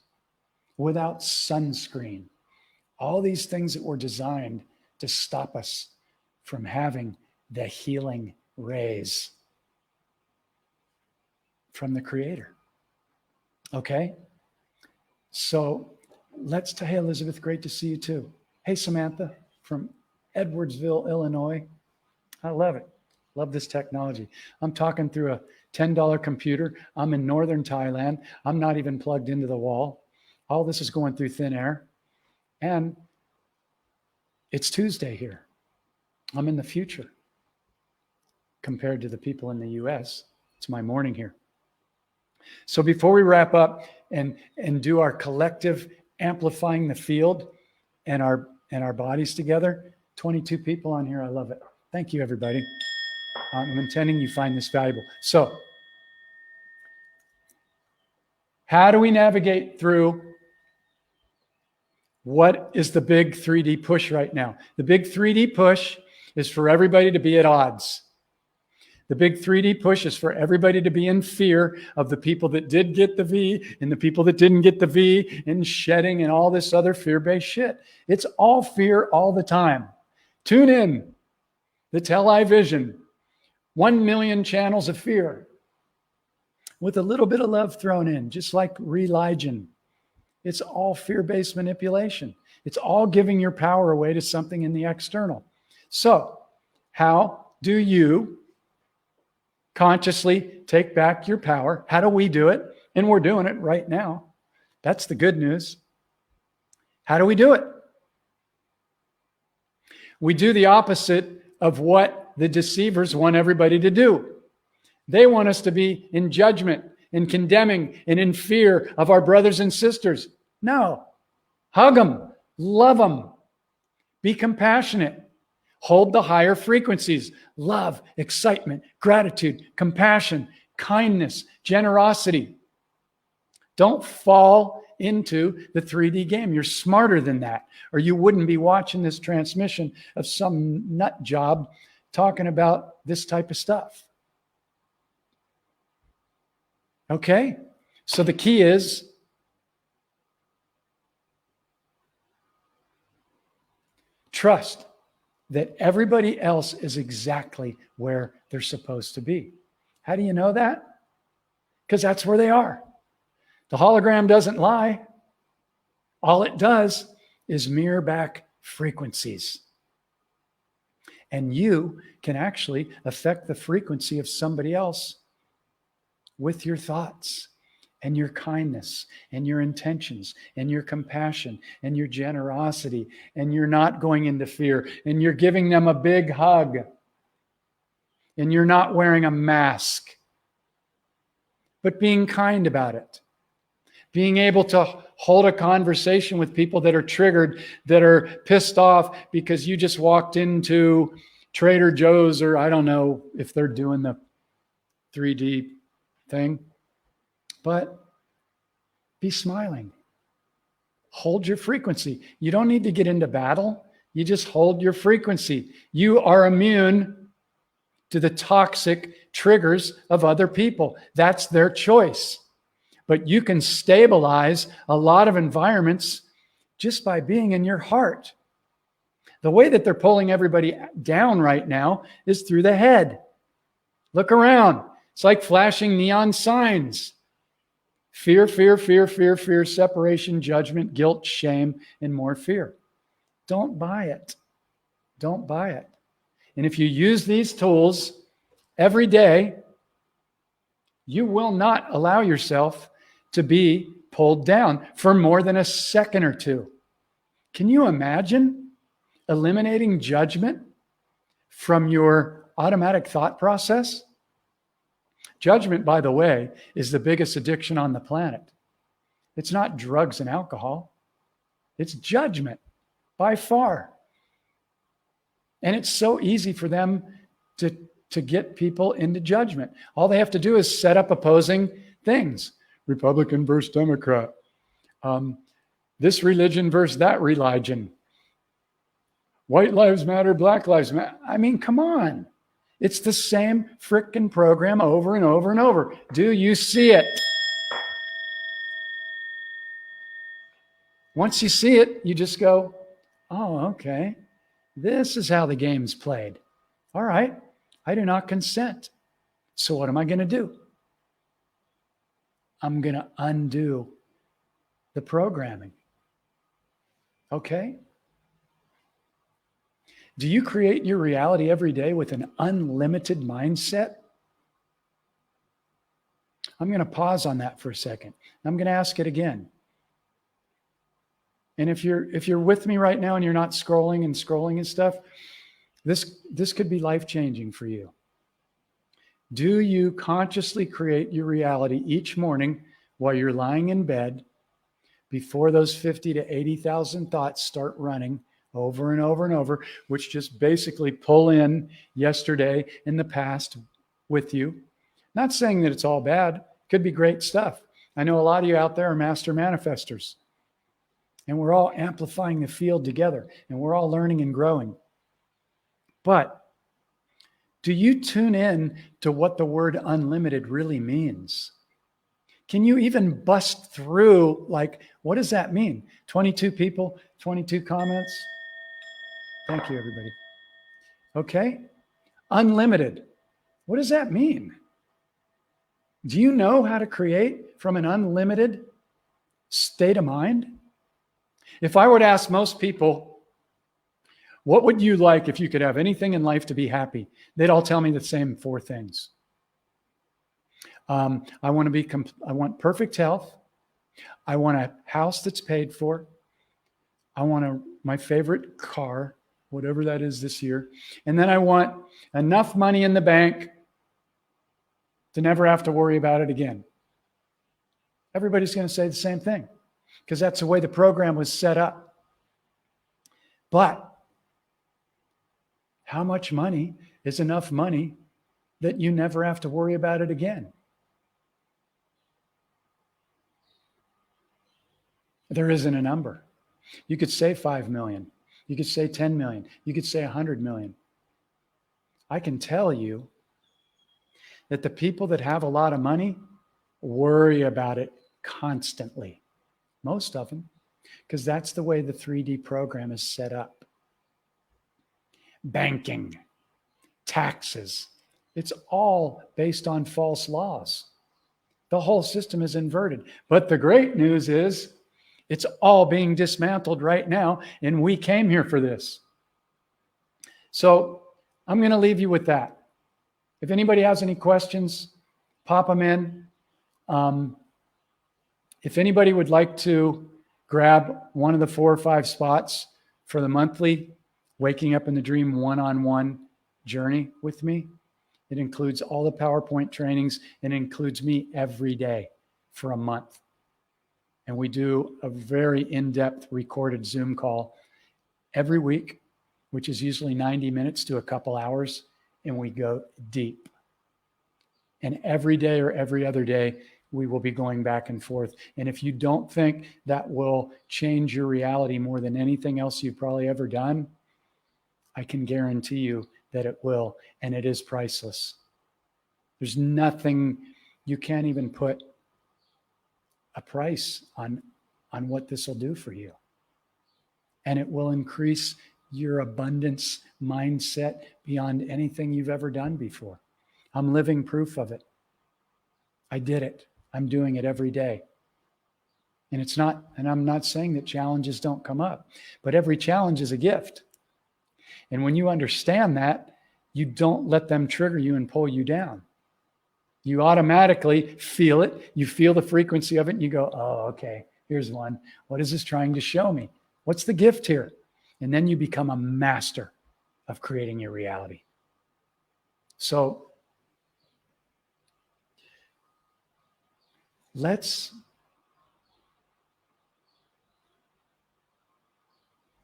without sunscreen. All these things that were designed to stop us from having the healing rays from the Creator. Okay? So hey, Elizabeth, great to see you too. Hey, Samantha from Edwardsville, Illinois. I love it. Love this technology. I'm talking through a $10 computer. I'm in northern Thailand. I'm not even plugged into the wall. All this is going through thin air. And it's Tuesday here. I'm in the future compared to the people in the US. It's my morning here. So before we wrap up and do our collective amplifying the field and our bodies together, 22 people on here. I love it. Thank you, everybody. I'm intending you find this valuable. So, how do we navigate through what is the big 3D push right now? The big 3D push is for everybody to be at odds. The big 3D push is for everybody to be in fear of the people that did get the V and the people that didn't get the V, and shedding and all this other fear-based shit. It's all fear all the time. Tune in. The Tell-I Vision. 1 million channels of fear with a little bit of love thrown in, just like religion. It's all fear-based manipulation. It's all giving your power away to something in the external. So, how do you consciously take back your power? How do we do it? And we're doing it right now. That's the good news. How do we do it? We do the opposite of what the deceivers want everybody to do. They want us to be in judgment and condemning and in fear of our brothers and sisters. No. Hug them. Love them. Be compassionate. Hold the higher frequencies: love, excitement, gratitude, compassion, kindness, generosity. Don't fall into the 3D game. You're smarter than that, or you wouldn't be watching this transmission of some nut job talking about this type of stuff. Okay? So the key is trust that everybody else is exactly where they're supposed to be. How do you know that? Because that's where they are. The hologram doesn't lie. All it does is mirror back frequencies. And you can actually affect the frequency of somebody else with your thoughts and your kindness and your intentions and your compassion and your generosity, and you're not going into fear, and you're giving them a big hug, and you're not wearing a mask, but being kind about it. Being able to hold a conversation with people that are triggered, that are pissed off because you just walked into Trader Joe's, or I don't know if they're doing the 3D thing, but be smiling. Hold your frequency. You don't need to get into battle. You just hold your frequency. You are immune to the toxic triggers of other people. That's their choice. But you can stabilize a lot of environments just by being in your heart. The way that they're pulling everybody down right now is through the head. Look around. It's like flashing neon signs. Fear, fear, fear, fear, fear, separation, judgment, guilt, shame, and more fear. Don't buy it. Don't buy it. And if you use these tools every day, you will not allow yourself to be pulled down for more than a second or two. Can you imagine eliminating judgment from your automatic thought process? Judgment, by the way, is the biggest addiction on the planet. It's not drugs and alcohol. It's judgment, by far. And it's so easy for them to get people into judgment. All they have to do is set up opposing things. Republican versus Democrat. This religion versus that religion. White lives matter, black lives matter. I mean, come on. It's the same frickin' program over and over and over. Do you see it? Once you see it, you just go, oh, okay. This is how the game's played. All right. I do not consent. So what am I going to do? I'm going to undo the programming. Okay? Do you create your reality every day with an unlimited mindset? I'm going to pause on that for a second. I'm going to ask it again. And if you're with me right now and you're not scrolling and stuff, this could be life-changing for you. Do you consciously create your reality each morning while you're lying in bed before those 50 to 80,000 thoughts start running over and over and over, which just basically pull in yesterday and the past with you. Not saying that it's all bad. Could be great stuff. I know a lot of you out there are master manifestors. And we're all amplifying the field together. And we're all learning and growing. But do you tune in to what the word unlimited really means? Can you even bust through, like, what does that mean? 22 people, 22 comments. Thank you, everybody. Okay. Unlimited. What does that mean? Do you know how to create from an unlimited state of mind? If I were to ask most people, what would you like if you could have anything in life to be happy? They'd all tell me the same 4 things. I want perfect health. I want a house that's paid for. I want my favorite car, whatever that is this year. And then I want enough money in the bank to never have to worry about it again. Everybody's going to say the same thing because that's the way the program was set up. But how much money is enough money that you never have to worry about it again? There isn't a number. You could say 5 million. You could say 10 million. You could say 100 million. I can tell you that the people that have a lot of money worry about it constantly. Most of them, because that's the way the 3D program is set up. Banking, taxes, it's all based on false laws. The whole system is inverted. But the great news is it's all being dismantled right now, and we came here for this. So I'm going to leave you with that. If anybody has any questions, pop them in. If anybody would like to grab one of the 4 or 5 spots for the monthly Waking Up in the Dream one-on-one journey with me, it includes all the PowerPoint trainings and includes me every day for a month. And we do a very in-depth recorded Zoom call every week, which is usually 90 minutes to a couple hours, and we go deep. And every day or every other day, we will be going back and forth. And if you don't think that will change your reality more than anything else you've probably ever done, I can guarantee you that it will, and it is priceless. There's nothing, you can't even put a price on what this will do for you. And it will increase your abundance mindset beyond anything you've ever done before. I'm living proof of it. I did it. I'm doing it every day. And it's not, and I'm not saying that challenges don't come up, but every challenge is a gift. And when you understand that, you don't let them trigger you and pull you down. You automatically feel it. You feel the frequency of it and you go, oh, okay, here's one. What is this trying to show me? What's the gift here? And then you become a master of creating your reality. So let's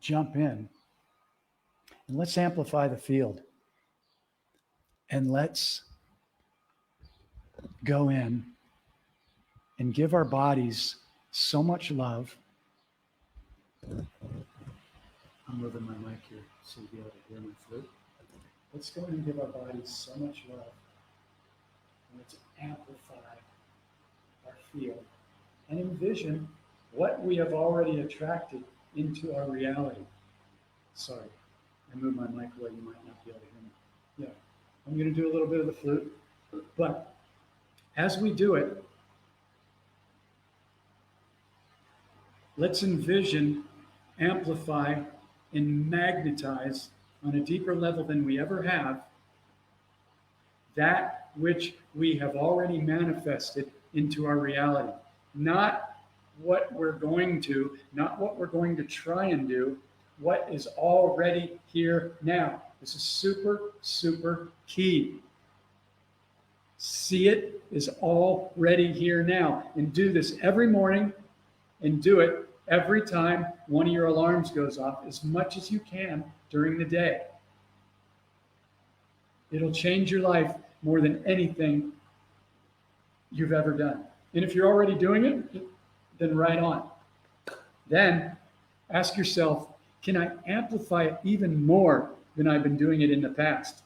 jump in and let's amplify the field. And let's go in and give our bodies so much love. I'm moving my mic here so you'll be able to hear my flute. Let's go in and give our bodies so much love. And let's amplify our field and envision what we have already attracted into our reality. Sorry, I moved my mic away. You might not be able to hear me. Yeah, I'm going to do a little bit of the flute, but as we do it, let's envision, amplify, and magnetize on a deeper level than we ever have that which we have already manifested into our reality. Not what we're going to, not what we're going to try and do, what is already here now. This is super, super key. See it is already here now. And do this every morning and do it every time one of your alarms goes off as much as you can during the day. It'll change your life more than anything you've ever done. And if you're already doing it, then right on. Then ask yourself, can I amplify it even more than I've been doing it in the past?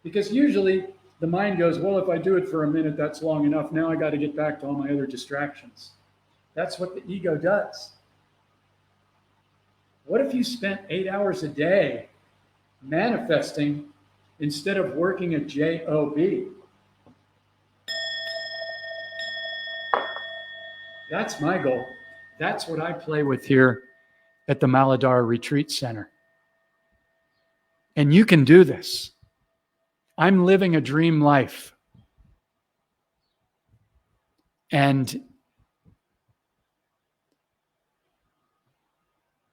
Because usually the mind goes, well, if I do it for a minute, that's long enough. Now I got to get back to all my other distractions. That's what the ego does. What if you spent 8 hours a day manifesting instead of working a job? That's my goal. That's what I play with here at the Maladara Retreat Center. And you can do this. I'm living a dream life. And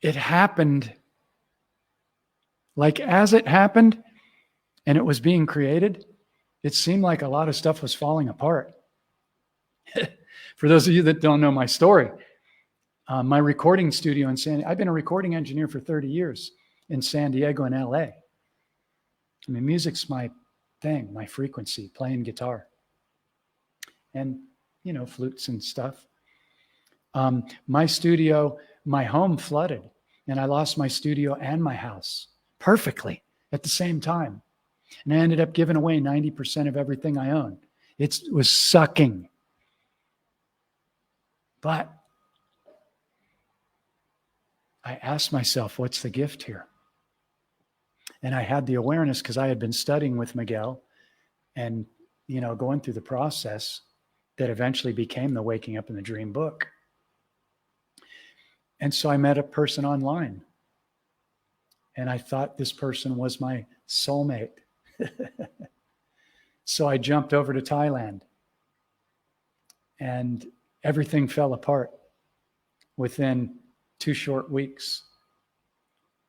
it happened like as it happened and it was being created, it seemed like a lot of stuff was falling apart. For those of you that don't know my story, my recording studio in San Diego, I've been a recording engineer for 30 years in San Diego and LA. I mean, music's my thing, my frequency, playing guitar and, flutes and stuff. My studio, my home flooded and I lost my studio and my house perfectly at the same time. And I ended up giving away 90% of everything I owned. It was sucking. But I asked myself, what's the gift here? And I had the awareness because I had been studying with Miguel and, going through the process that eventually became the Waking Up in the Dream book. And so I met a person online. And I thought this person was my soulmate. So I jumped over to Thailand. And everything fell apart within 2 short weeks.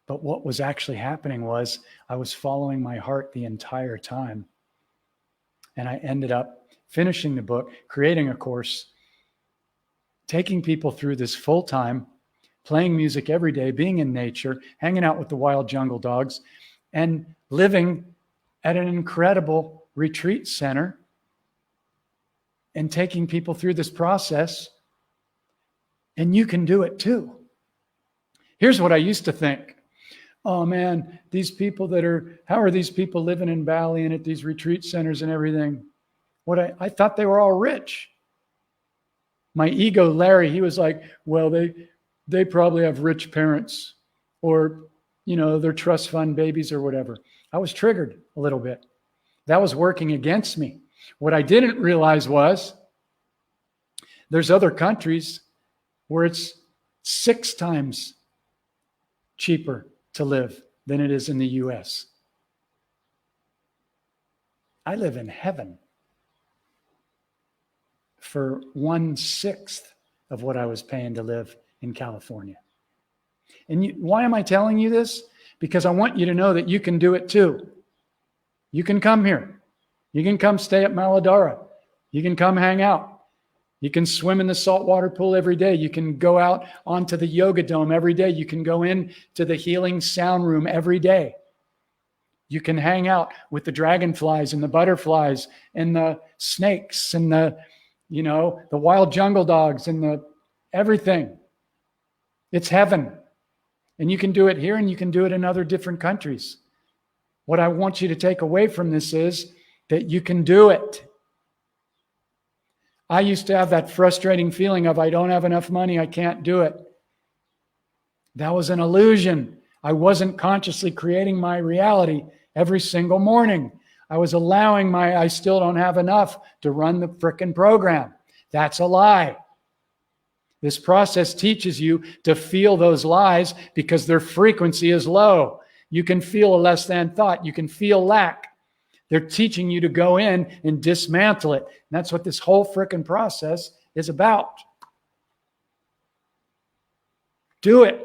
But what was actually happening was I was following my heart the entire time. And I ended up finishing the book, creating a course, taking people through this full time, playing music every day, being in nature, hanging out with the wild jungle dogs, and living at an incredible retreat center and taking people through this process. And you can do it too. Here's what I used to think. Oh man, these people how are these people living in Bali and at these retreat centers and everything? I thought they were all rich. My ego, Larry, he was like, well, they probably have rich parents or, they're trust fund babies or whatever. I was triggered a little bit. That was working against me. What I didn't realize was there's other countries where it's 6 times cheaper to live than it is in the US. I live in heaven for 1/6 of what I was paying to live in California. And why am I telling you this? Because I want you to know that you can do it too. You can come here. You can come stay at Maladara. You can come hang out. You can swim in the saltwater pool every day. You can go out onto the yoga dome every day. You can go in to the healing sound room every day. You can hang out with the dragonflies and the butterflies and the snakes and the wild jungle dogs and the everything. It's heaven. And you can do it here and you can do it in other different countries. What I want you to take away from this is that you can do it. I used to have that frustrating feeling of I don't have enough money, I can't do it. That was an illusion. I wasn't consciously creating my reality every single morning. I was allowing I still don't have enough to run the frickin' program. That's a lie. This process teaches you to feel those lies because their frequency is low. You can feel a less than thought. You can feel lack. They're teaching you to go in and dismantle it. And that's what this whole frickin' process is about. Do it.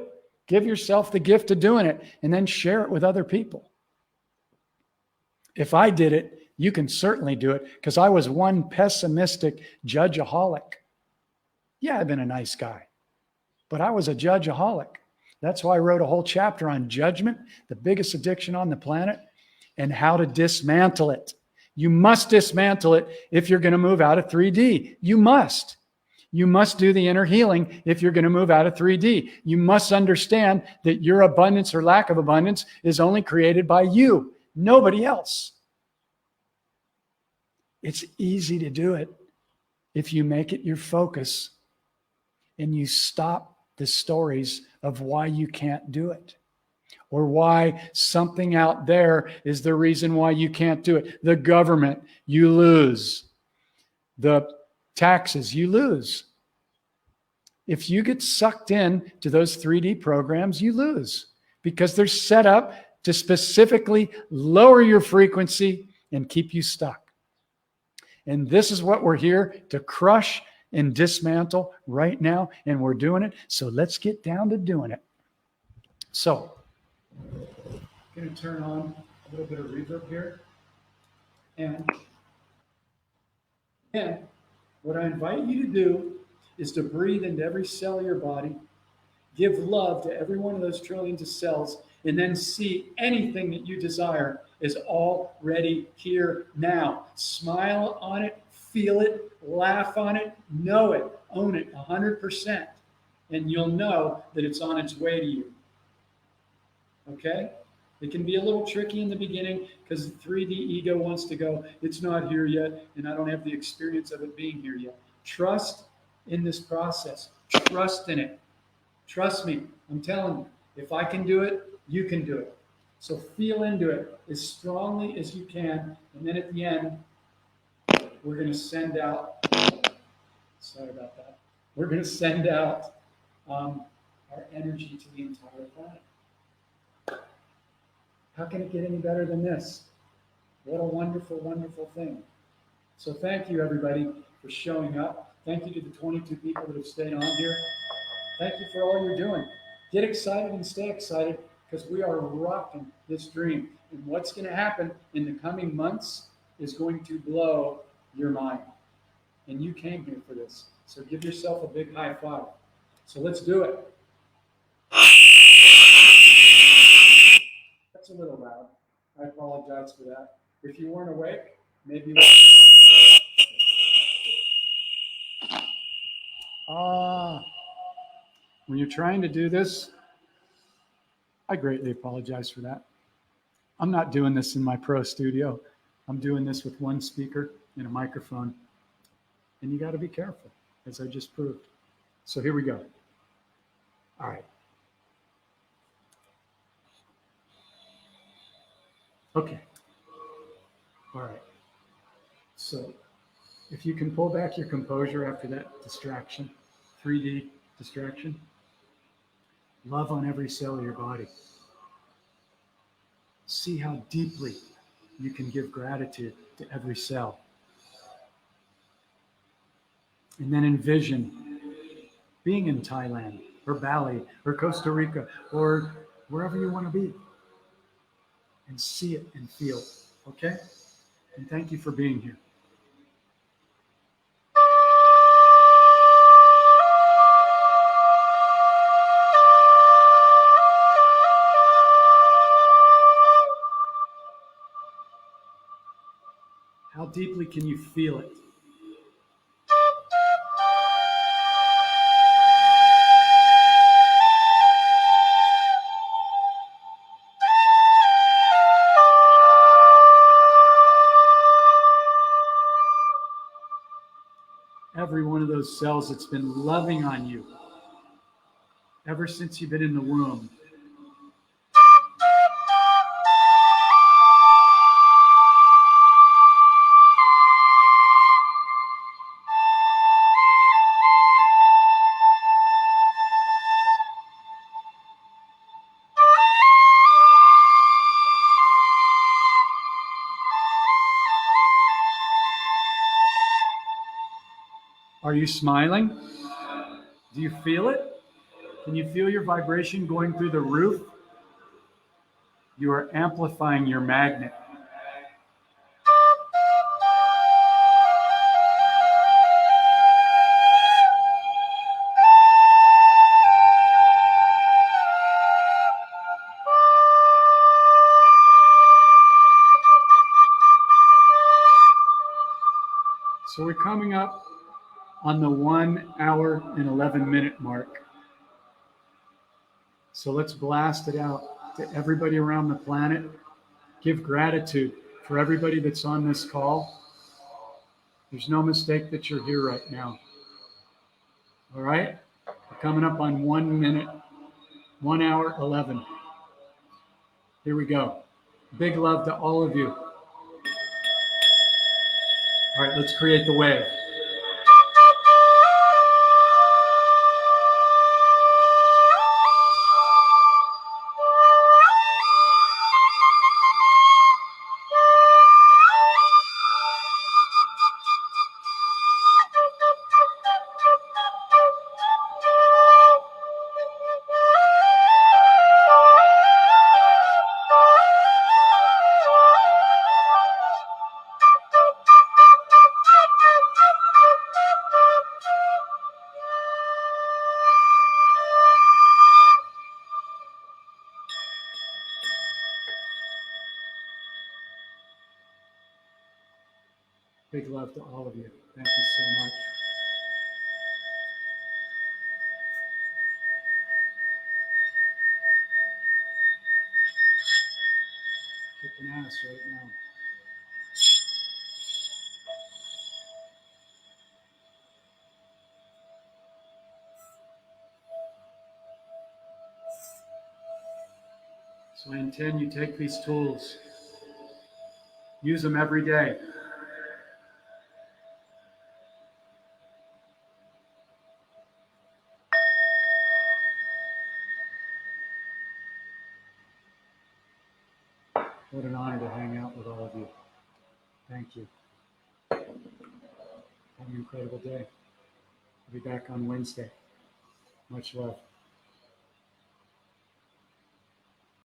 Give yourself the gift of doing it and then share it with other people. If I did it, you can certainly do it because I was one pessimistic judgeaholic. Yeah, I've been a nice guy. But I was a judgeaholic. That's why I wrote a whole chapter on judgment, the biggest addiction on the planet, and how to dismantle it. You must dismantle it if you're going to move out of 3D. You must. You must do the inner healing if you're going to move out of 3D. You must understand that your abundance or lack of abundance is only created by you, nobody else. It's easy to do it if you make it your focus and you stop the stories of why you can't do it or why something out there is the reason why you can't do it. The government, you lose. The taxes, you lose. If you get sucked in to those 3D programs, you lose because they're set up to specifically lower your frequency and keep you stuck. And this is what we're here to crush and dismantle right now, and we're doing it. So let's get down to doing it. So, I'm going to turn on a little bit of reverb here. And what I invite you to do is to breathe into every cell of your body, give love to every one of those trillions of cells, and then see anything that you desire is already here now. Smile on it, feel it, laugh on it, know it, own it 100%, and you'll know that it's on its way to you. Okay? It can be a little tricky in the beginning because the 3D ego wants to go, it's not here yet, and I don't have the experience of it being here yet. Trust in this process. Trust in it. Trust me. I'm telling you, if I can do it, you can do it. So feel into it as strongly as you can. And then at the end, we're going to send out, sorry about that. We're going to send out our energy to the entire planet. How can it get any better than this? What a wonderful, wonderful thing. So thank you, everybody, for showing up. Thank you to the 22 people that have stayed on here. Thank you for all you're doing. Get excited and stay excited because we are rocking this dream. And what's going to happen in the coming months is going to blow your mind. And you came here for this. So give yourself a big high five. So let's do it. That's a little loud. I apologize for that. If you weren't awake, maybe... When you're trying to do this, I greatly apologize for that. I'm not doing this in my pro studio. I'm doing this with one speaker and a microphone. And you got to be careful, as I just proved. So here we go. All right. Okay. All right. So if you can pull back your composure after that distraction, 3D distraction, love on every cell of your body. See how deeply you can give gratitude to every cell. And then envision being in Thailand or Bali or Costa Rica or wherever you want to be. And see it and feel it. Okay? And thank you for being here. How deeply can you feel it? Every one of those cells that's been loving on you ever since you've been in the womb. Are you smiling? Do you feel it? Can you feel your vibration going through the roof? You are amplifying your magnet. So we're coming up on the 1 hour and 11-minute mark. So let's blast it out to everybody around the planet. Give gratitude for everybody that's on this call. There's no mistake that you're here right now. All right? We're coming up on 1 minute, 1 hour, 11. Here we go. Big love to all of you. All right, let's create the wave. Big love to all of you. Thank you so much. Kicking ass right now. So I intend you take these tools, use them every day. What an honor to hang out with all of you. Thank you. Have an incredible day. I'll be back on Wednesday. Much love.